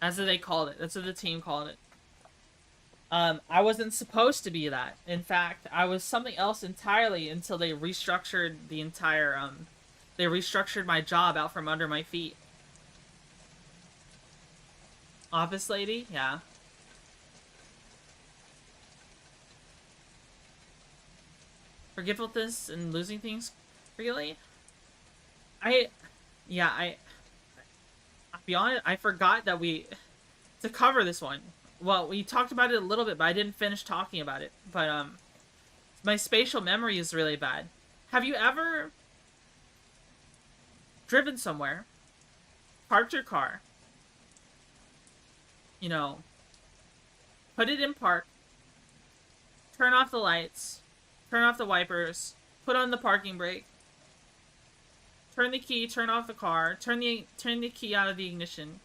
That's what they called it. That's what the team called it. I wasn't supposed to be that. In fact, I was something else entirely until they restructured the entire, they restructured my job out from under my feet. Office lady? Yeah. Forgetfulness and losing things freely? I'll be honest, I forgot that to cover this one. Well, we talked about it a little bit, but I didn't finish talking about it. But, my spatial memory is really bad. Have you ever driven somewhere, parked your car, you know, put it in park, turn off the lights, turn off the wipers, put on the parking brake, turn the key, turn off the car, turn the key out of the ignition,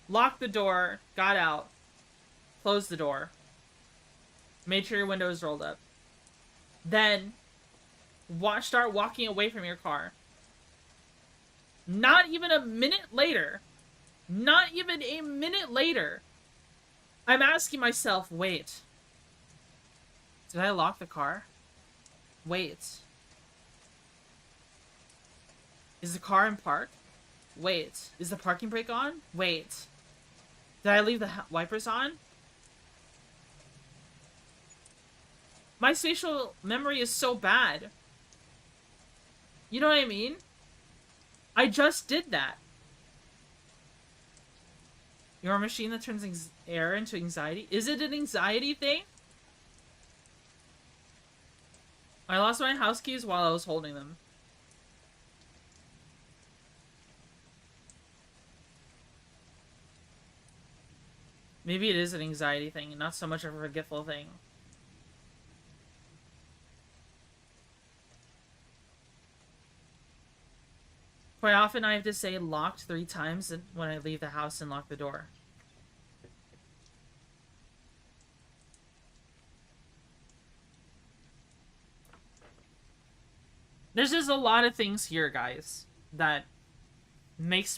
locked the door, got out, closed the door, made sure your window is rolled up, then start walking away from your car. Not even a minute later, I'm asking myself, wait, did I lock the car? Wait. Is the car in park? Wait. Is the parking brake on? Wait. Did I leave the wipers on? My spatial memory is so bad. You know what I mean? I just did that. You're a machine that turns air into anxiety? Is it an anxiety thing? I lost my house keys while I was holding them. Maybe it is an anxiety thing, and not so much of a forgetful thing. Quite often I have to say locked 3 times when I leave the house and lock the door. There's just a lot of things here, guys, that made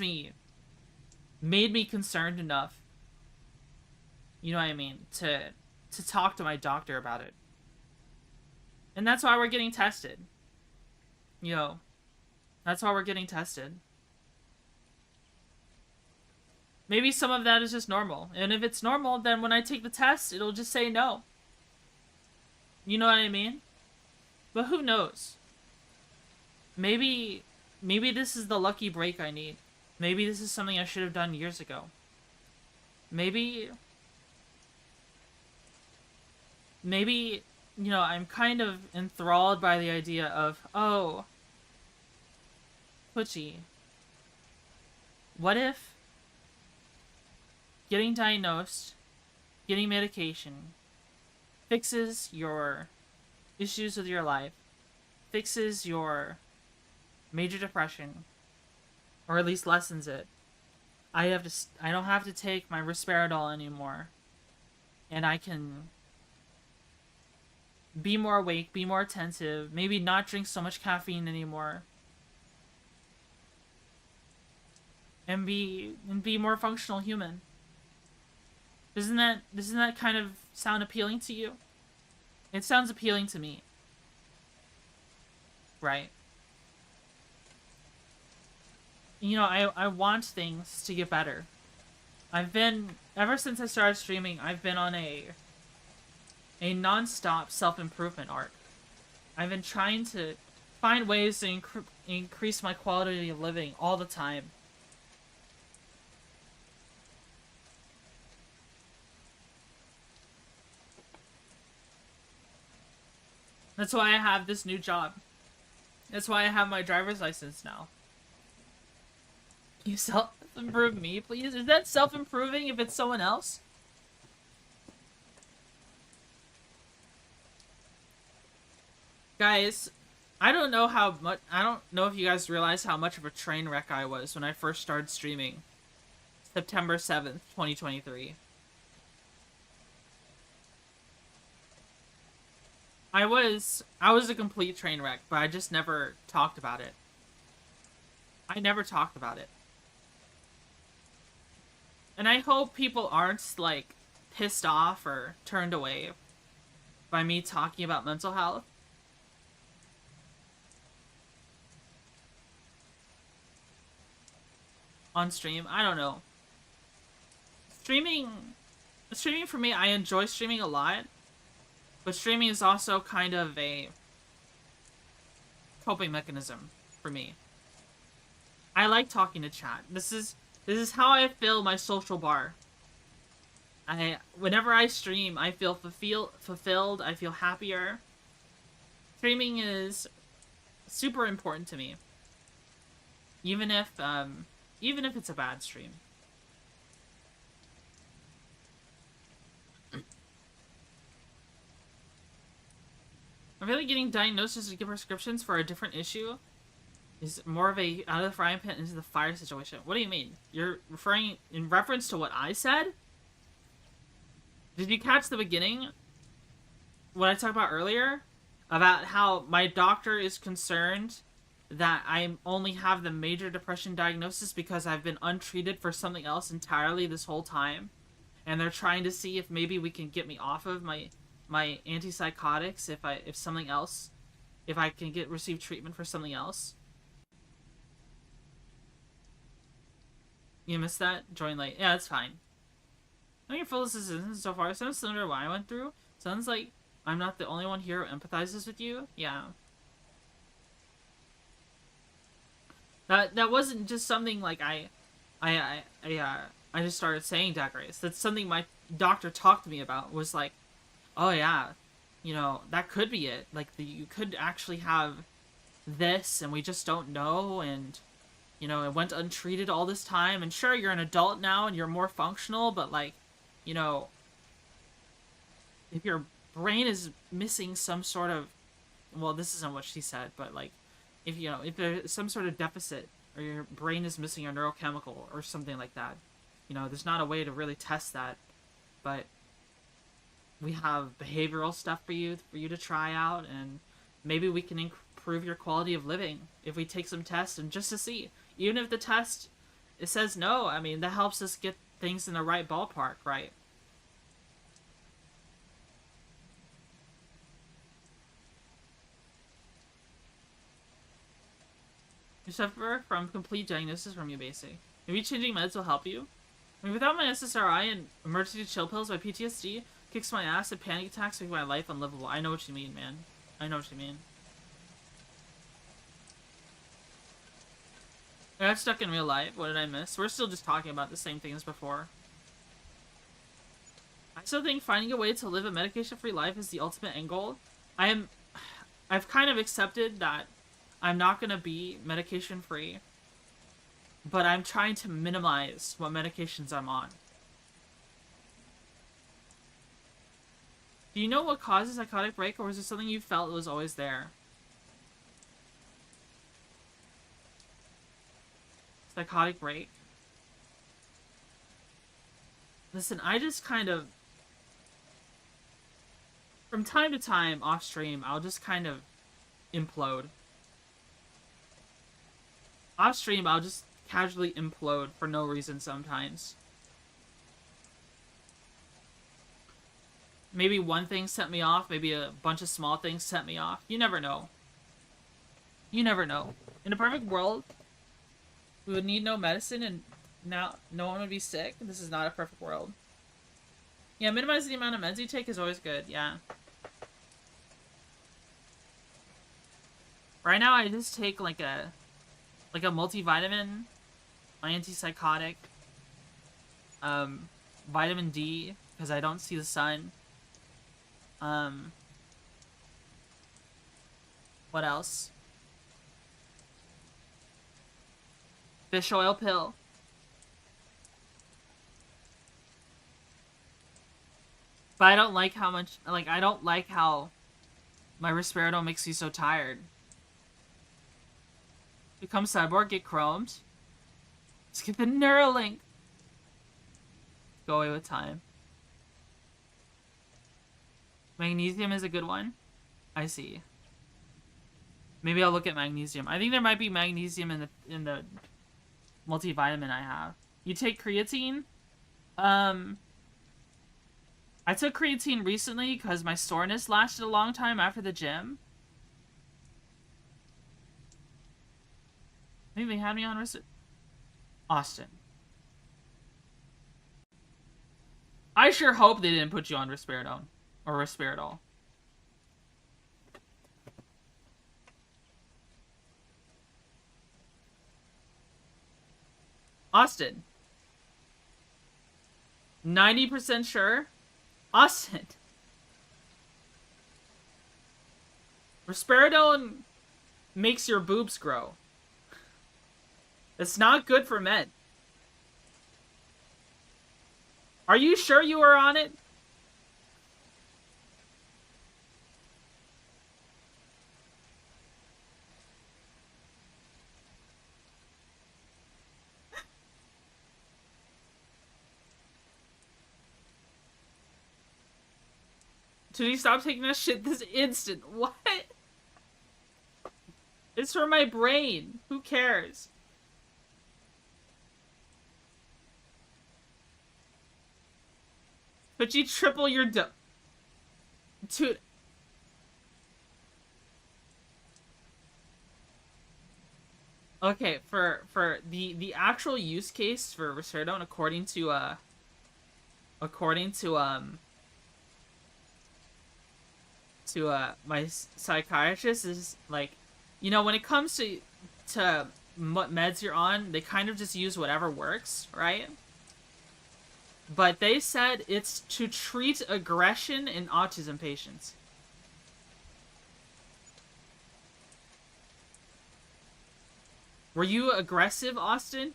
me concerned enough, you know what I mean, to talk to my doctor about it. And that's why we're getting tested. You know, that's why we're getting tested. Maybe some of that is just normal. And if it's normal, then when I take the test, it'll just say no. You know what I mean? But who knows? Maybe this is the lucky break I need. Maybe this is something I should have done years ago. Maybe, you know, I'm kind of enthralled by the idea of, oh, Twitchy, what if getting diagnosed, getting medication, fixes your issues with your life, fixes your major depression, or at least lessens it. I don't have to take my risperidol anymore, and I can be more awake, be more attentive, maybe not drink so much caffeine anymore, and be more functional human. Doesn't that kind of sound appealing to you? It sounds appealing to me. Right? you know, I want things to get better. Ever since I started streaming, I've been on a non-stop self-improvement arc. I've been trying to find ways to increase my quality of living all the time. That's why I have this new job. That's why I have my driver's license now. Can you self-improve me, please? Is that self-improving if it's someone else? Guys, I don't know if you guys realize how much of a train wreck I was when I first started streaming. September 7th, 2023. I was a complete train wreck, but I just never talked about it. I never talked about it. And I hope people aren't, like, pissed off or turned away by me talking about mental health. On stream, I don't know. Streaming for me, I enjoy streaming a lot, but streaming is also kind of a coping mechanism for me. I like talking to chat. This is how I fill my social bar. Whenever I stream, I feel fulfilled, I feel happier. Streaming is super important to me. Even if it's a bad stream. I'm really getting diagnoses to give prescriptions for a different issue. Is more of a out of the frying pan into the fire situation. What do you mean? You're referring in reference to what I said? Did you catch the beginning? What I talked about earlier? About how my doctor is concerned that I only have the major depression diagnosis because I've been untreated for something else entirely this whole time. And they're trying to see if maybe we can get me off of my antipsychotics if I can receive treatment for something else. You missed that? Join late. Yeah, that's fine. I think your full assistance so far sounds similar to what I went through. Sounds like I'm not the only one here who empathizes with you. Yeah. That wasn't just something like I just started saying Disgraced. That's something my doctor talked to me about. Was like, oh yeah, you know, that could be it. Like you could actually have this, and we just don't know. And you know, it went untreated all this time. And sure, you're an adult now and you're more functional, but like, you know, if your brain is missing some sort of, well, this isn't what she said, but like, if you know, if there's some sort of deficit or your brain is missing a neurochemical or something like that, you know, there's not a way to really test that, but we have behavioral stuff for you to try out, and maybe we can improve your quality of living if we take some tests and just to see. Even if the test it says no, I mean, that helps us get things in the right ballpark, right? You suffer from complete diagnosis from you, basic. Maybe changing meds will help you. I mean, without my SSRI and emergency chill pills, my PTSD kicks my ass and panic attacks make my life unlivable. I know what you mean, man. I know what you mean. I got stuck in real life. What did I miss? We're still just talking about the same thing as before. I still think finding a way to live a medication-free life is the ultimate end goal. I've kind of accepted that I'm not gonna be medication-free, but I'm trying to minimize what medications I'm on. Do you know what causes psychotic break, or was it something you felt was always there? Psychotic break? Listen, I just kind of, from time to time off stream, I'll just kind of implode. Off stream, I'll just casually implode for no reason sometimes. Maybe one thing set me off, maybe a bunch of small things set me off. You never know. You never know. In a perfect world, We would need no medicine and now no one would be sick. This is not a perfect world. Yeah, minimizing the amount of meds you take is always good, yeah. Right now I just take like a multivitamin, my antipsychotic, vitamin D, because I don't see the sun. What else? Fish oil pill. But I don't like how much, like, I don't like how my Risperidone makes you so tired. Become cyborg, get chromed. Let's get the Neuralink. Go away with time. Magnesium is a good one. I see. Maybe I'll look at magnesium. I think there might be magnesium in the multivitamin I have. You take creatine? I took creatine recently because my soreness lasted a long time after the gym. I think they had me on Austin. I sure hope they didn't put you on Risperidone. Or Risperidol. Austin. 90% sure? Austin. Risperidone makes your boobs grow. It's not good for men. Are you sure you were on it? Should you stop taking that shit this instant? What? It's for my brain. Who cares? But you triple your Dude. Okay, for the actual use case for Risperidone, according to my psychiatrist, is like, you know, when it comes to what meds you're on, they kind of just use whatever works, right? But they said it's to treat aggression in autism patients. Were you aggressive, Austin?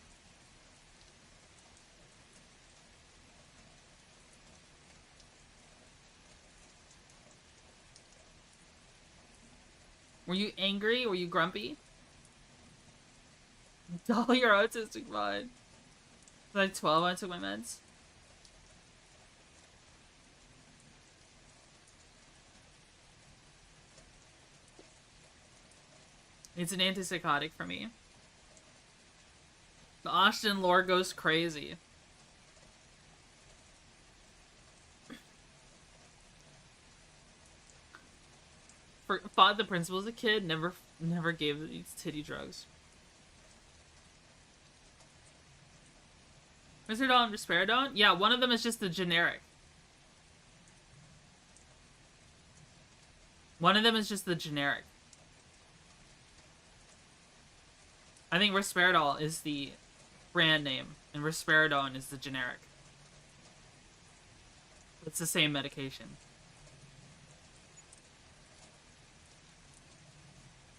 Were you angry? Were you grumpy? Dull your autistic mind. Like 12 when I took my meds. It's an antipsychotic for me. The Austin lore goes crazy. Fought the principal as a kid, never gave these titty drugs. Risperidone and Risperidone? Yeah, one of them is just the generic. One of them is just the generic. I think Risperidol is the brand name, and Risperidone is the generic. It's the same medication.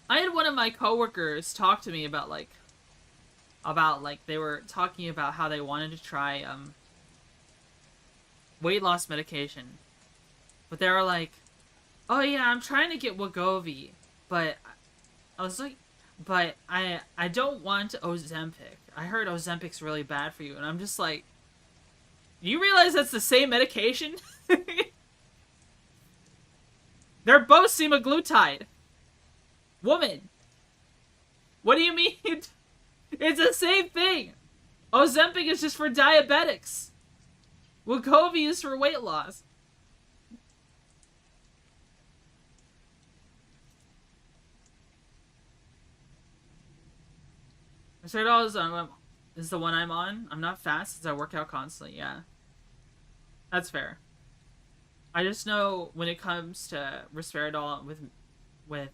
I had one of my coworkers talk to me about they were talking about how they wanted to try weight loss medication, but they were like, oh yeah, I'm trying to get Wegovy, but I was like, but I don't want Ozempic. I heard Ozempic's really bad for you, and I'm just like, you realize that's the same medication? They're both semaglutide. Woman. What do you mean? It's the same thing. Ozempic is just for diabetics. Wegovy is for weight loss. Resveratrol is the one I'm on. I'm not fast because I work out constantly. Yeah, that's fair. I just know when it comes to resveratrol with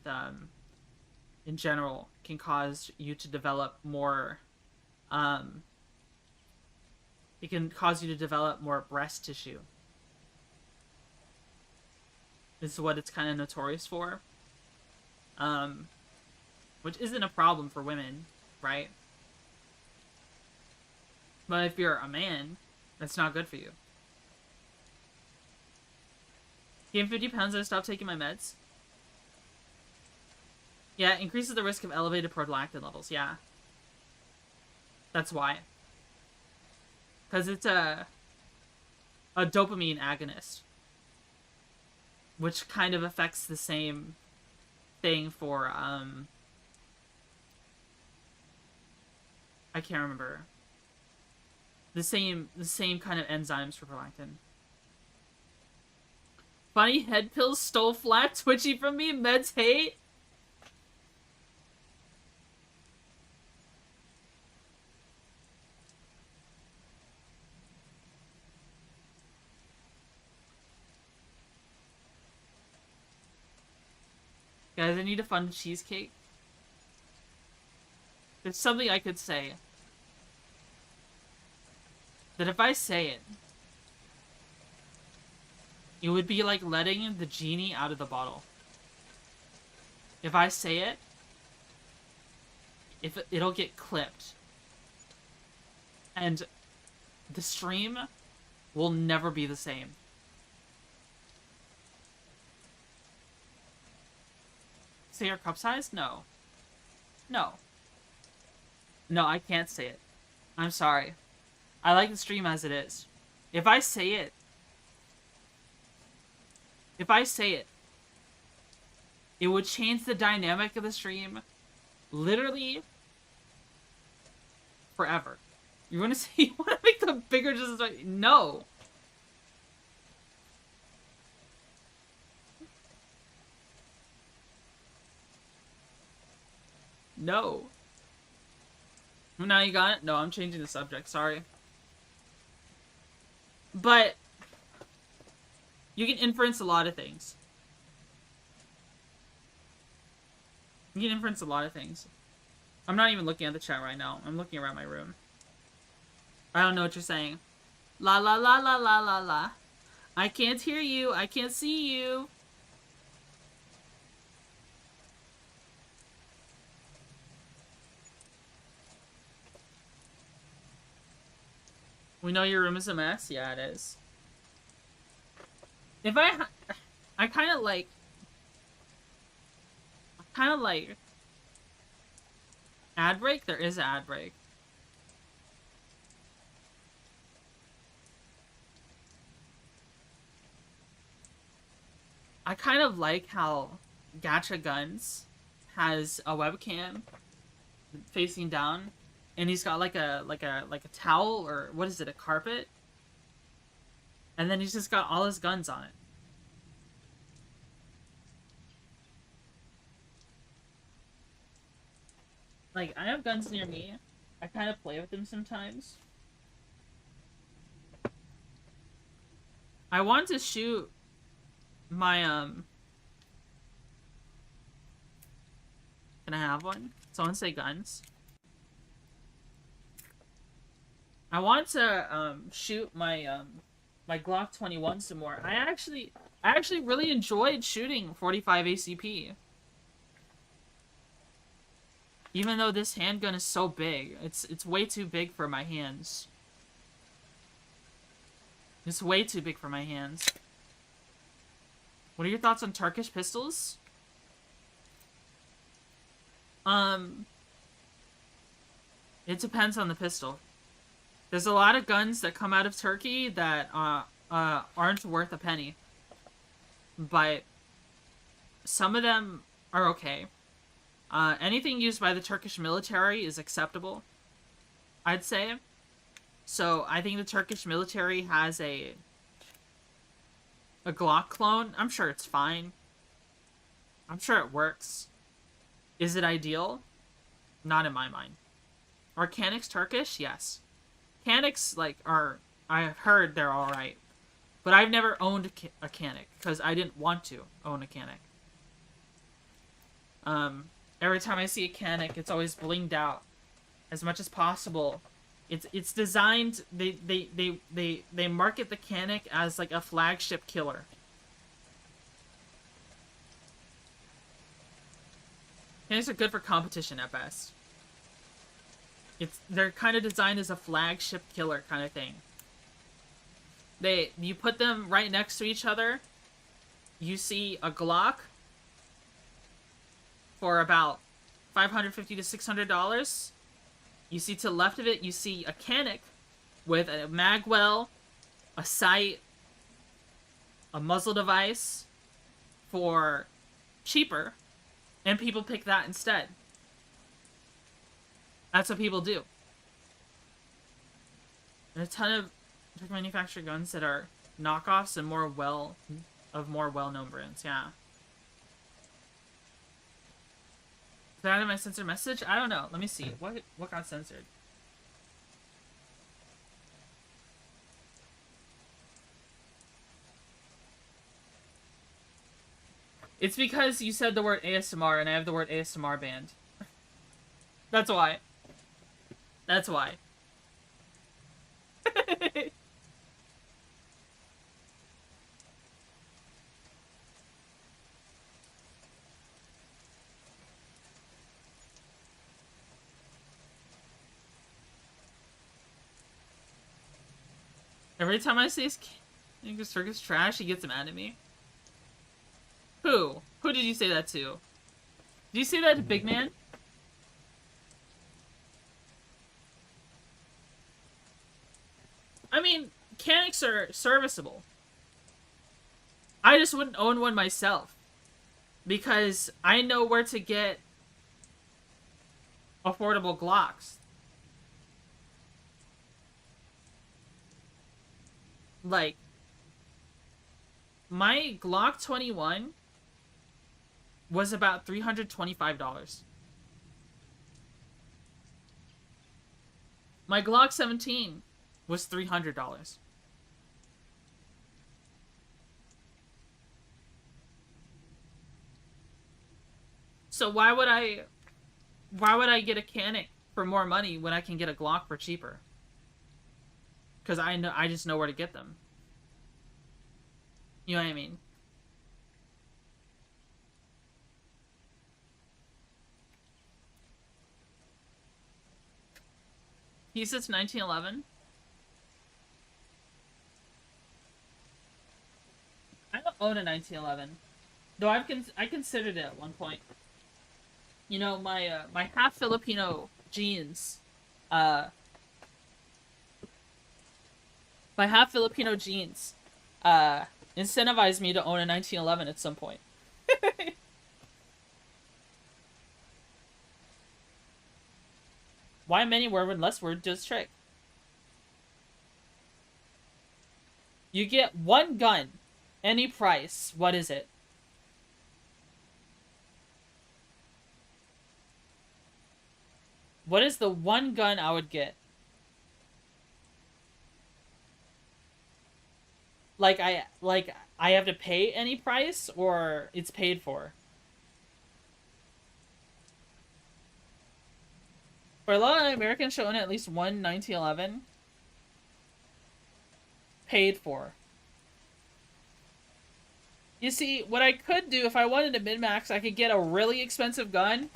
in general can cause you to develop more it can cause you to develop more breast tissue. This is what it's kind of notorious for. Which isn't a problem for women, right? But if you're a man, that's not good for you. Gained 50 pounds, I stopped taking my meds. Yeah, it increases the risk of elevated prolactin levels, yeah. That's why. Because it's a dopamine agonist. Which kind of affects the same thing for, I can't remember. The same kind of enzymes for prolactin. Funny head pills stole flat Twitchy from me. Meds hate. Guys, I need a fun cheesecake. There's something I could say. That if I say it, it would be like letting the genie out of the bottle. If I say it, it'll get clipped. And the stream will never be the same. Say your cup size? No. No. No, I can't say it. I'm sorry. I like the stream as it is. If I say it, it would change the dynamic of the stream literally forever. You want to say you want to make the bigger just like no. No. Now you got it? No, I'm changing the subject. Sorry. But you can inference a lot of things. You can inference a lot of things. I'm not even looking at the chat right now. I'm looking around my room. I don't know what you're saying. La la la la la la la. I can't hear you. I can't see you. We know your room is a mess? Yeah, it is. If I kind of like... Ad break? There is an ad break. I kind of like how Gacha Guns has a webcam facing down, and he's got like a towel, or what is it, a carpet? And then he's just got all his guns on it. Like, I have guns near me. I kind of play with them sometimes. I want to shoot my, Can I have one? Someone say guns. I want to, shoot my, my Glock 21 some more. I actually really enjoyed shooting 45 ACP. Even though this handgun is so big, it's way too big for my hands. It's way too big for my hands. What are your thoughts on Turkish pistols? It depends on the pistol. There's a lot of guns that come out of Turkey that aren't worth a penny. But some of them are okay. Anything used by the Turkish military is acceptable, I'd say. So I think the Turkish military has a Glock clone. I'm sure it's fine. I'm sure it works. Is it ideal? Not in my mind. Are canics Turkish? Yes. Canics, like, are... I've heard they're alright. But I've never owned a canic, because I didn't want to own a canic. Every time I see a canic, it's always blinged out as much as possible. It's designed... They market the canic as, like, a flagship killer. Canics are good for competition at best. They're kind of designed as a flagship killer kind of thing. You put them right next to each other. You see a Glock for about $550 to $600. You see to the left of it, you see a canic with a magwell, a sight, a muzzle device for cheaper, and people pick that instead. That's what people do. There's a ton of manufactured guns that are knockoffs and more well-known brands. Yeah. Is that in my censored message? I don't know. Let me see. What got censored? It's because you said the word ASMR and I have the word ASMR banned. That's why. That's why. Every time I say this circus trash, he gets mad at me. Who? Who did you say that to? Did you say that to Big Man? I mean, canics are serviceable. I just wouldn't own one myself. Because I know where to get affordable Glocks. Like, my Glock 21 was about $325. My Glock 17 was $300. So why would I get a canic for more money when I can get a Glock for cheaper? Because I just know where to get them. You know what I mean? He says 1911. I don't own a 1911. Though I considered it at one point. You know, my my half Filipino genes, my half Filipino genes, incentivized me to own a 1911 at some point. Why many word when less word does trick? You get one gun, any price. What is it? What is the one gun I would get? Like I have to pay any price, or it's paid for? For a lot of Americans should own at least one 1911. Paid for. You see, what I could do if I wanted to min-max, I could get a really expensive gun,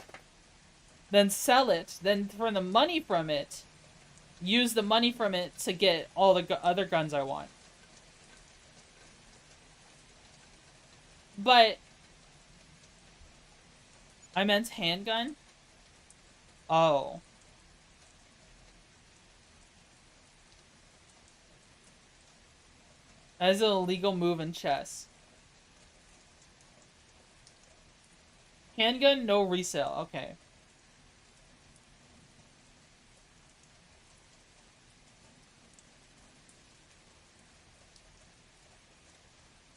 then sell it, then for the money from it, use the money from it to get all the other guns I want. But I meant handgun? Oh. That is an illegal move in chess. Handgun, no resale. Okay.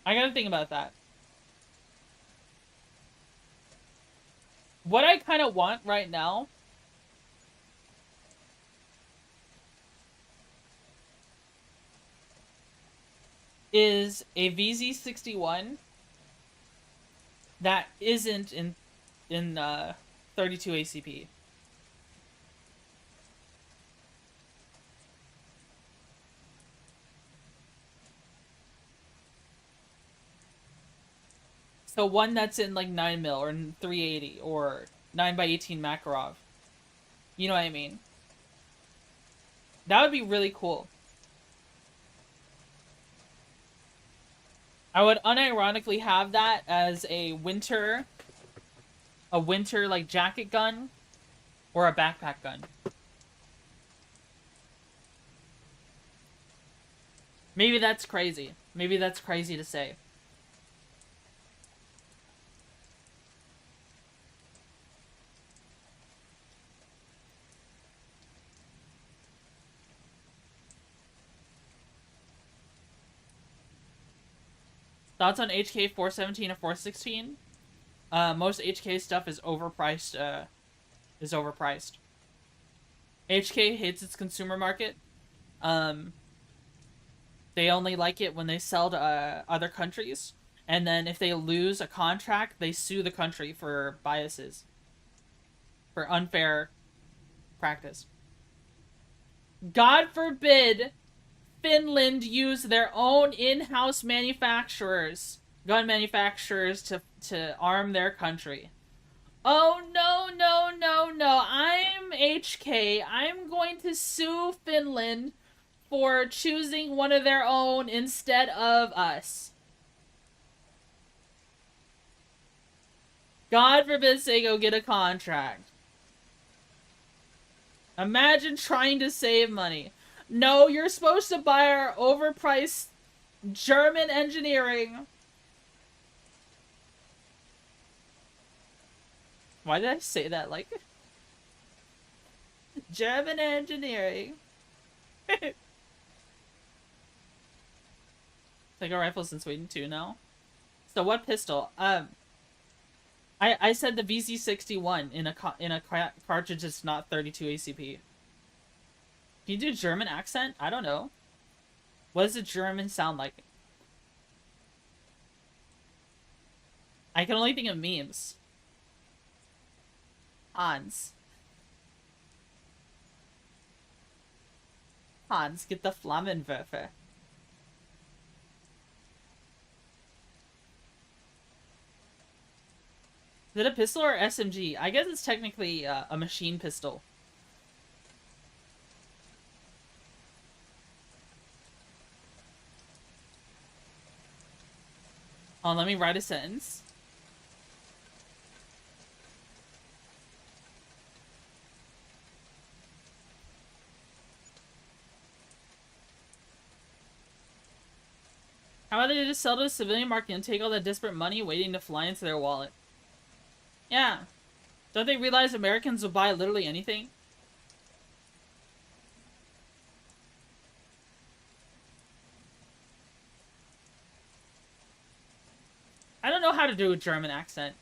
I gotta think about that. What I kind of want right now is a VZ61 that isn't in 32 ACP. So one that's in like 9mm or 380 or 9x18 Makarov. You know what I mean? That would be really cool. I would unironically have that as a winter like jacket gun or a backpack gun. Maybe that's crazy. Maybe that's crazy to say. Thoughts on HK 417 or 416? Most HK stuff is overpriced. HK hates its consumer market. They only like it when they sell to other countries, and then if they lose a contract, they sue the country for biases, for unfair practice. God forbid Finland use their own in-house manufacturers, gun manufacturers, to arm their country. Oh, no, no, no, no. I'm HK. I'm going to sue Finland for choosing one of their own instead of us. God forbid they go get a contract. Imagine trying to save money. No, you're supposed to buy our overpriced German engineering. Why did I say that like... German engineering. Take a rifles in Sweden too now. So what pistol? I said the VZ61 in a cartridge that's not 32 ACP. Can you do German accent? I don't know. What does a German sound like? I can only think of memes. Hans, get the Flammenwerfer. Is it a pistol or SMG? I guess it's technically a machine pistol. Oh, let me write a sentence. How about they just sell to the civilian market and take all that disparate money waiting to fly into their wallet? Yeah. Don't they realize Americans will buy literally anything? I don't know how to do a German accent.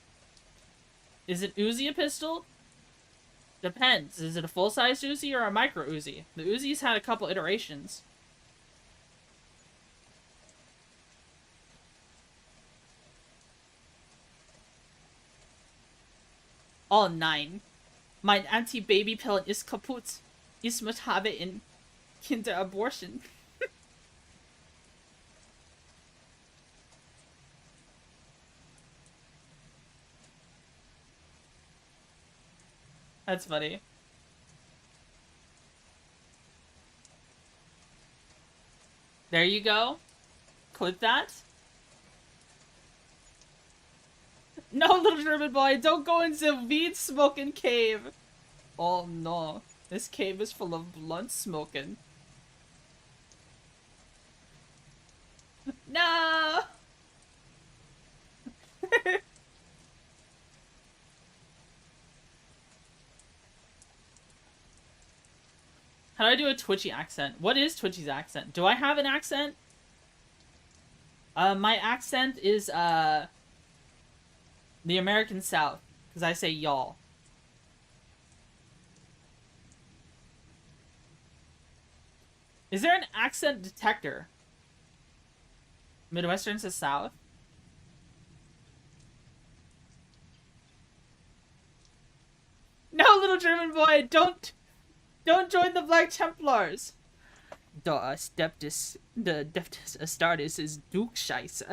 Is it Uzi a pistol? Depends. Is it a full-size Uzi or a micro Uzi? The Uzi's had a couple iterations. Oh nein. Mein Anti-Baby-Pillen ist kaputt. Ich muss habe in Kinderabortion. That's funny. There you go. Clip that. No, little German boy, don't go into the weed smoking cave. Oh no, this cave is full of blunt smoking. No! How do I do a Twitchy accent? What is Twitchy's accent? Do I have an accent? My accent is, the American South. Because I say y'all. Is there an accent detector? Midwestern to South. No, little German boy, don't join the Black Templars. The Deftus Astartes is Duke Scheisse.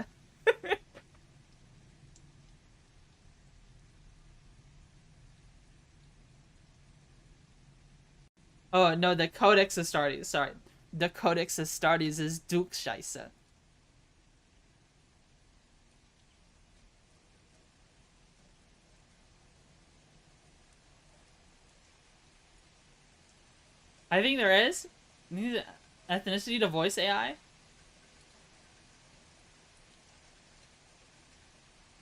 Oh, no, the Codex Astartes. Sorry. The Codex Astartes is Duke Scheisse. I think there is. You need ethnicity to voice AI.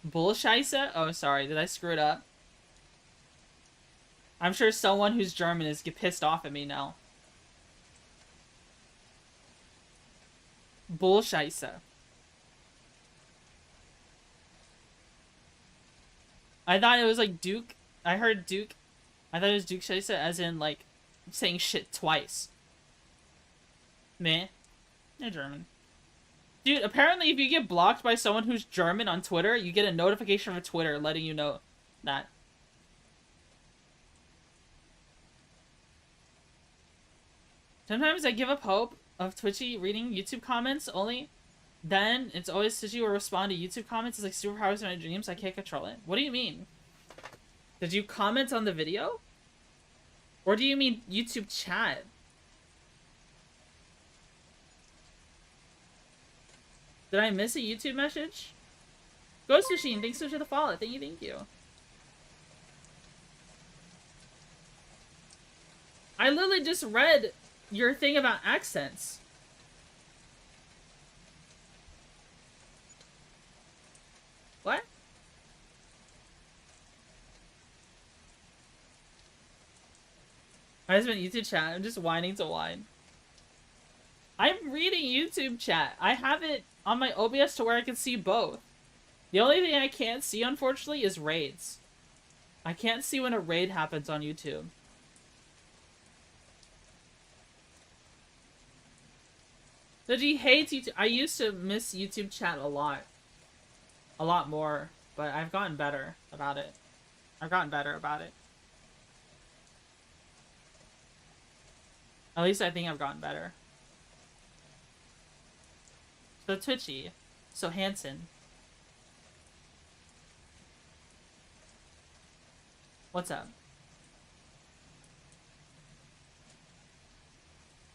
Bullscheisse? Oh, sorry. Did I screw it up? I'm sure someone who's German is get pissed off at me now. Bullscheisse. I thought it was like Duke. I heard Duke. I thought it was Duke Scheisse as in like saying shit twice. Meh. They're German. Dude, apparently if you get blocked by someone who's German on Twitter, you get a notification from Twitter letting you know that. Sometimes I give up hope of Twitchy reading YouTube comments only. Then it's always Twitchy will respond to YouTube comments. It's like superpowers in my dreams. I can't control it. What do you mean? Did you comment on the video? Or do you mean YouTube chat? Did I miss a YouTube message? Ghost Machine, thanks so much for the follow. Thank you, thank you. I literally just read your thing about accents. What? I just meant YouTube chat. I'm just whining to whine. I'm reading YouTube chat. I have it on my OBS to where I can see both. The only thing I can't see, unfortunately, is raids. I can't see when a raid happens on YouTube. But he hates YouTube. I used to miss YouTube chat a lot. A lot more. But I've gotten better about it. I've gotten better about it. At least I think I've gotten better. So Twitchy. So Hanson. What's up?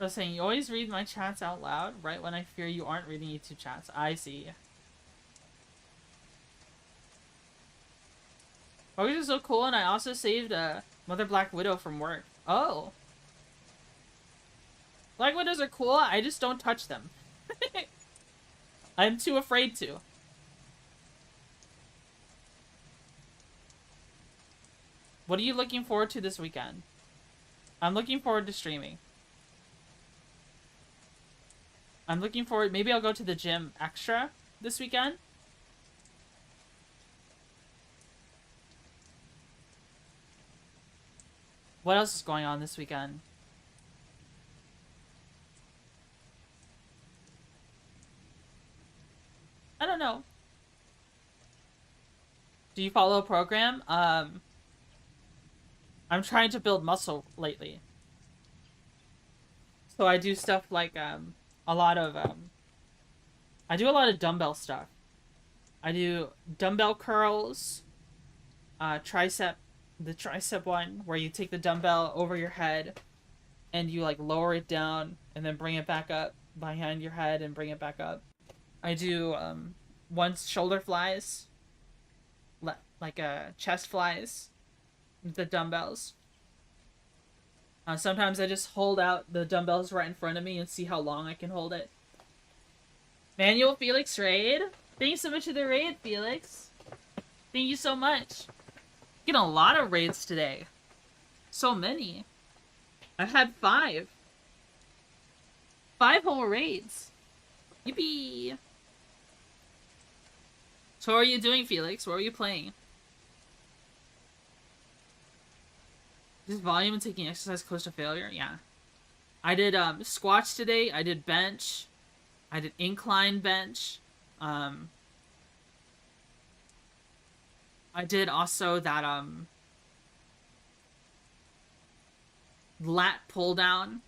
I was saying, you always read my chats out loud, right when I fear you aren't reading YouTube chats. I see. Focus is so cool, and I also saved Mother Black Widow from work. Oh. Black Widows are cool, I just don't touch them. I'm too afraid to. What are you looking forward to this weekend? I'm looking forward to streaming. I'm looking forward... Maybe I'll go to the gym extra this weekend. What else is going on this weekend? I don't know. Do you follow a program? I'm trying to build muscle lately. So I do stuff like, a lot of, I do a lot of dumbbell stuff. I do dumbbell curls, the tricep one, where you take the dumbbell over your head, and you, like, lower it down, and then bring it back up behind your head, and bring it back up. I do, once shoulder flies, like, chest flies, with the dumbbells. Sometimes I just hold out the dumbbells right in front of me and see how long I can hold it. Manuel Felix raid? Thanks so much for the raid, Felix. Thank you so much. Getting a lot of raids today. So many. I've had 5. 5 whole raids. Yippee! So what are you doing, Felix? What are you playing? Just volume and taking exercise close to failure? Yeah. I did squats today. I did bench. I did incline bench. I did also that lat pull down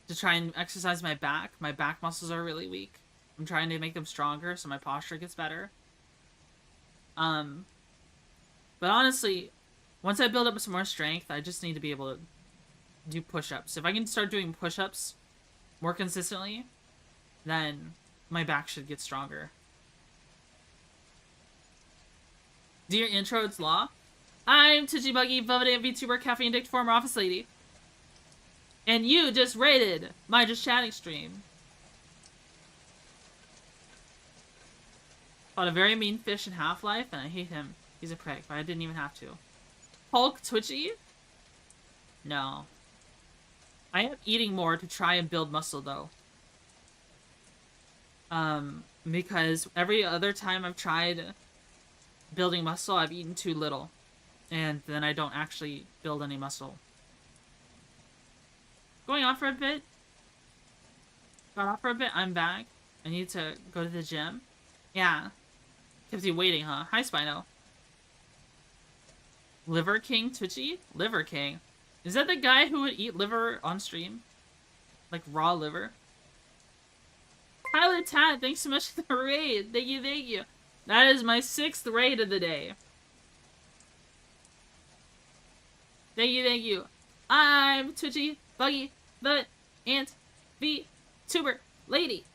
to try and exercise my back. My back muscles are really weak. I'm trying to make them stronger so my posture gets better. But honestly, once I build up some more strength, I just need to be able to do push-ups. If I can start doing push-ups more consistently, then my back should get stronger. Dear intro, it's Law. I'm Twitchy Buggy, Velvet VTuber, Caffeine Addict, former office lady. And you just raided my Just Chatting stream. Fought a very mean fish in Half-Life, and I hate him. He's a prick, but I didn't even have to. Hulk Twitchy? No. I am eating more to try and build muscle, though. Because every other time I've tried building muscle, I've eaten too little. And then I don't actually build any muscle. Going off for a bit. Got off for a bit, I'm back. I need to go to the gym. Yeah. Kept you waiting, huh? Hi, Spino. Liver King Twitchy? Liver King? Is that the guy who would eat liver on stream? Like raw liver? Tyler Tat, thanks so much for the raid. Thank you, thank you. That is my 6th raid of the day. Thank you, thank you. I'm Twitchy, Buggy, the Ant, VTuber lady.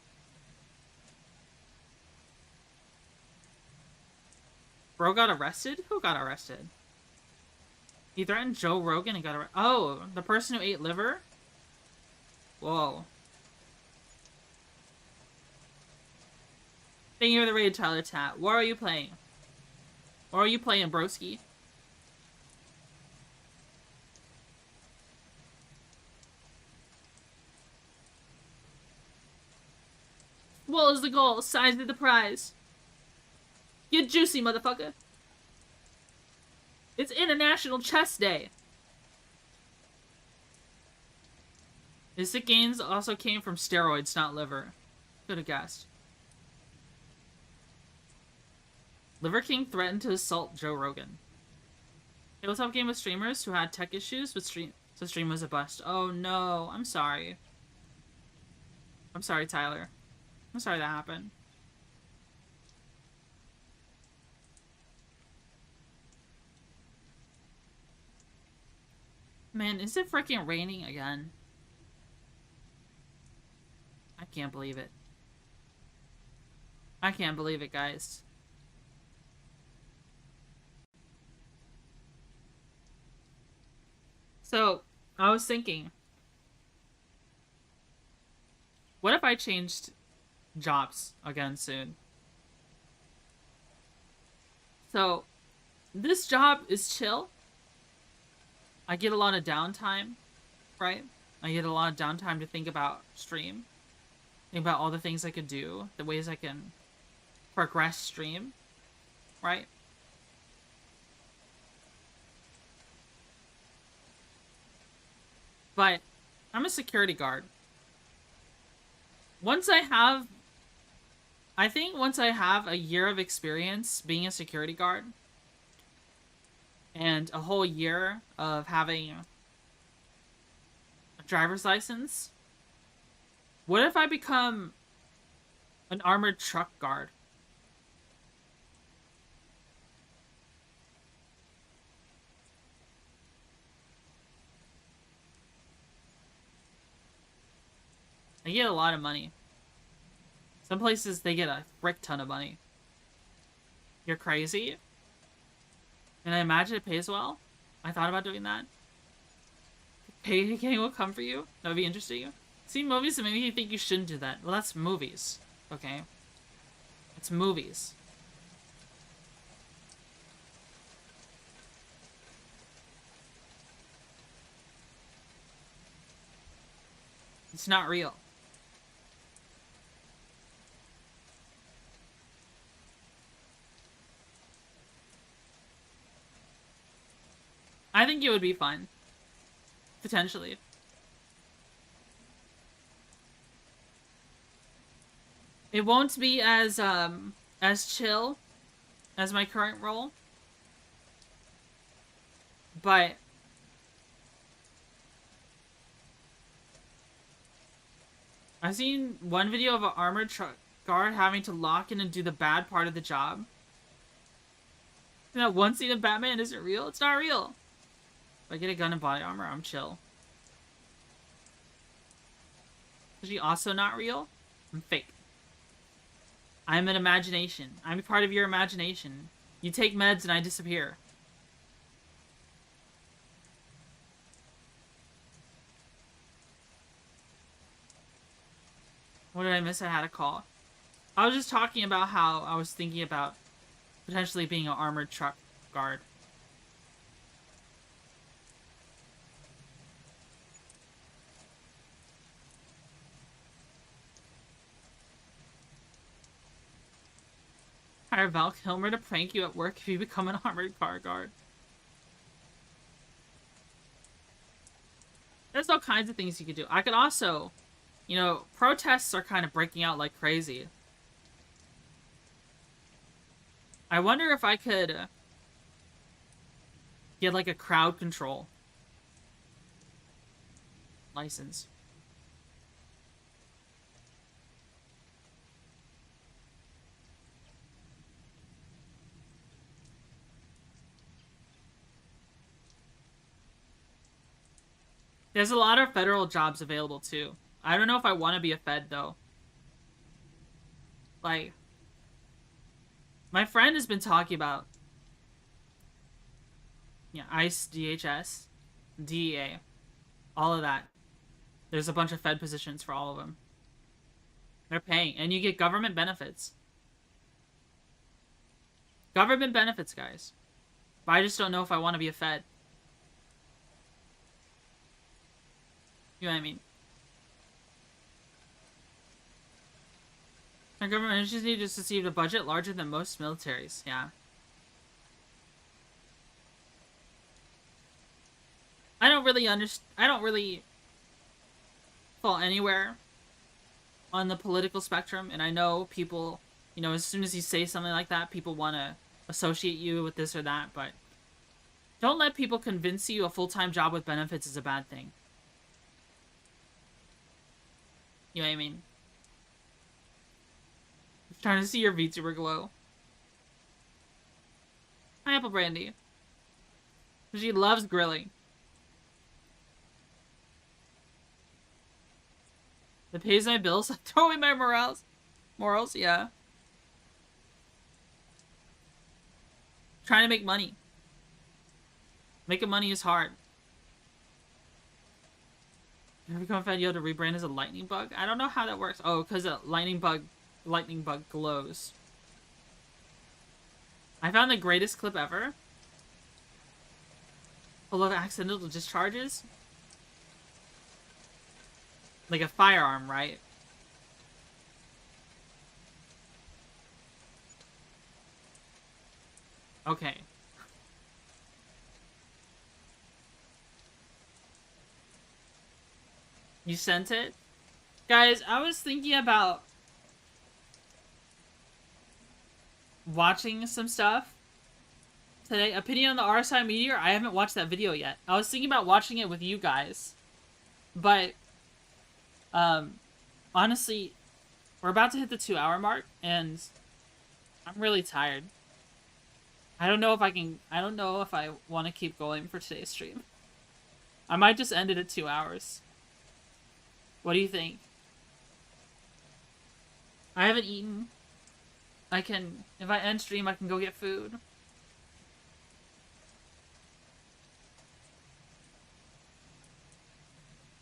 Bro got arrested? Who got arrested? He threatened Joe Rogan and got arrested. Oh, the person who ate liver? Whoa. Thank you for the raid, Tyler Tat. What are you playing? What are you playing, broski? What is the goal? Size of the prize. Get juicy, motherfucker. It's International Chess Day. His sick gains also came from steroids, not liver. Could have guessed. Liver King threatened to assault Joe Rogan. Hey, what's up, game of streamers who had tech issues with stream? So stream was a bust. Oh no, I'm sorry. I'm sorry, Tyler. I'm sorry that happened. Man, is it freaking raining again? I can't believe it. I can't believe it, guys. So, I was thinking, what if I changed jobs again soon? So, this job is chill. I get a lot of downtime, right? I get a lot of downtime to think about stream. Think about all the things I could do, the ways I can progress stream, right? But I'm a security guard. I think once I have a year of experience being a security guard, and a whole year of having a driver's license, what if I become an armored truck guard? I get a lot of money. Some places, they get a frick ton of money. You're crazy? And I imagine it pays well. I thought about doing that. Paying will come for you. That would be interesting. See movies that maybe you think you shouldn't do that. Well, that's movies. Okay? It's movies. It's not real. I think it would be fun. Potentially. It won't be as chill as my current role. But I've seen one video of an armored truck guard having to lock in and do the bad part of the job. That one scene of Batman isn't real? It's not real. If I get a gun and body armor, I'm chill. Is she also not real? I'm fake. I'm an imagination. I'm a part of your imagination. You take meds and I disappear. What did I miss? I had a call. I was just talking about how I was thinking about potentially being an armored truck guard. Hire Val Kilmer to prank you at work if you become an armored car guard. There's all kinds of things you could do. I could also, you know, protests are kind of breaking out like crazy. I wonder if I could get like a crowd control license. There's a lot of federal jobs available too. I don't know if I want to be a Fed though. Like, my friend has been talking about, yeah, ICE, DHS, DEA, all of that. There's a bunch of Fed positions for all of them. They're paying, and you get government benefits. Government benefits, guys. But I just don't know if I want to be a Fed. You know what I mean? Our government agency just received a budget larger than most militaries. Yeah. I don't really fall anywhere on the political spectrum, and I know people, you know, as soon as you say something like that, people want to associate you with this or that, but don't let people convince you a full-time job with benefits is a bad thing. You know what I mean? I'm trying to see your VTuber glow. Hi, Apple Brandy. She loves grilling. That pays my bills. Throw away my morals, yeah. Trying to make money. Making money is hard. You become Fed, you have to rebrand as a lightning bug? I don't know how that works. Oh, because a lightning bug glows. I found the greatest clip ever. Full of accidental discharges. Like a firearm, right? Okay. You sent it? Guys, I was thinking about watching some stuff today. Opinion on the RSI Meteor? I haven't watched that video yet. I was thinking about watching it with you guys. But, honestly, we're about to hit the 2-hour mark, and I'm really tired. I don't know if I want to keep going for today's stream. I might just end it at 2 hours. What do you think? I haven't eaten. If I end stream, I can go get food.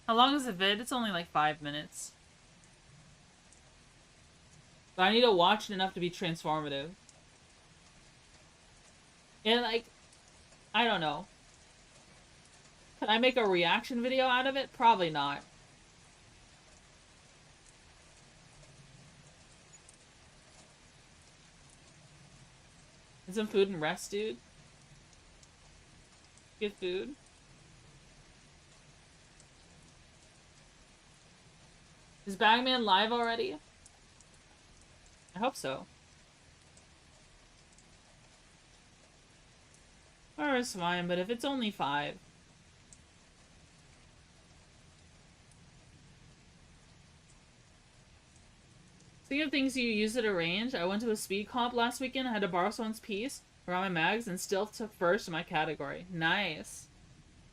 How long is the vid? It's only like 5 minutes. But I need to watch it enough to be transformative. And like, I don't know. Can I make a reaction video out of it? Probably not. Get some food and rest, dude. Get food. Is Bagman live already? I hope so. Or it's fine, but if it's only 5. Speaking of things you use at a range, I went to a speed comp last weekend. I had to borrow someone's piece around my mags and still took first in my category. Nice.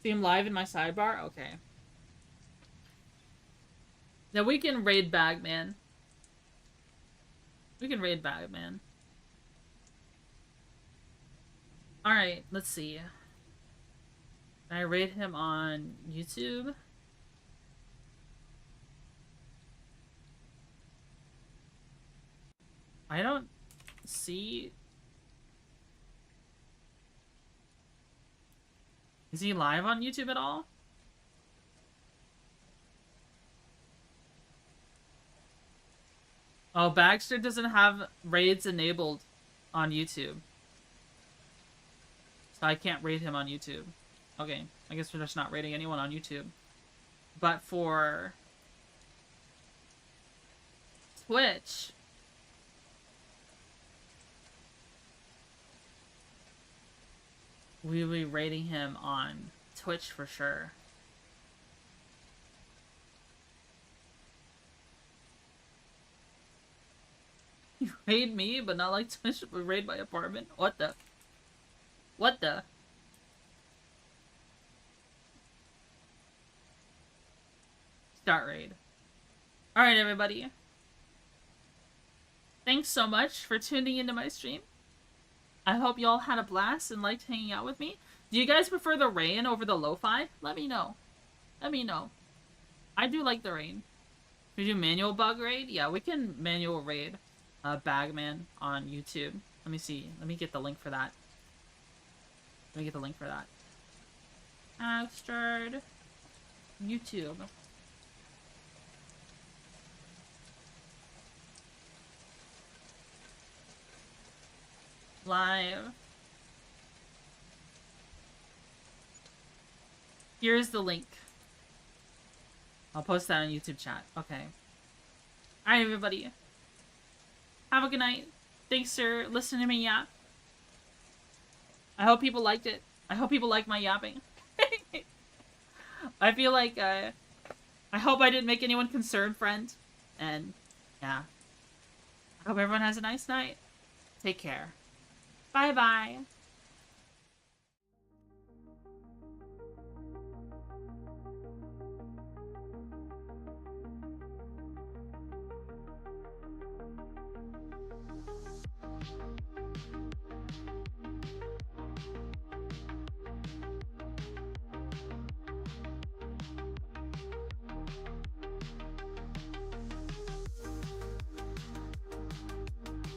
See him live in my sidebar? Okay. Now we can raid Bagman. We can raid Bagman. Alright, let's see. Can I raid him on YouTube? I don't see... Is he live on YouTube at all? Oh, Baxter doesn't have raids enabled on YouTube. So I can't raid him on YouTube. Okay, I guess we're just not raiding anyone on YouTube. But for Twitch... we'll be rating him on Twitch for sure. You raid me, but not like Twitch, but raid my apartment? What the? What the? Start raid. Alright, everybody. Thanks so much for tuning into my stream. I hope y'all had a blast and liked hanging out with me. Do you guys prefer the rain over the lo-fi? Let me know. Let me know. I do like the rain. Should we do manual bug raid? Yeah, we can manual raid Bagman on YouTube. Let me see. Let me get the link for that. Let me get the link for that. Astrid. YouTube. Live. Here's the link. I'll post that on YouTube chat. Okay. Alright, everybody. Have a good night. Thanks for listening to me yap. I hope people liked it. I hope people like my yapping. I feel like, I hope I didn't make anyone concerned, friend. And, yeah. I hope everyone has a nice night. Take care. Bye-bye.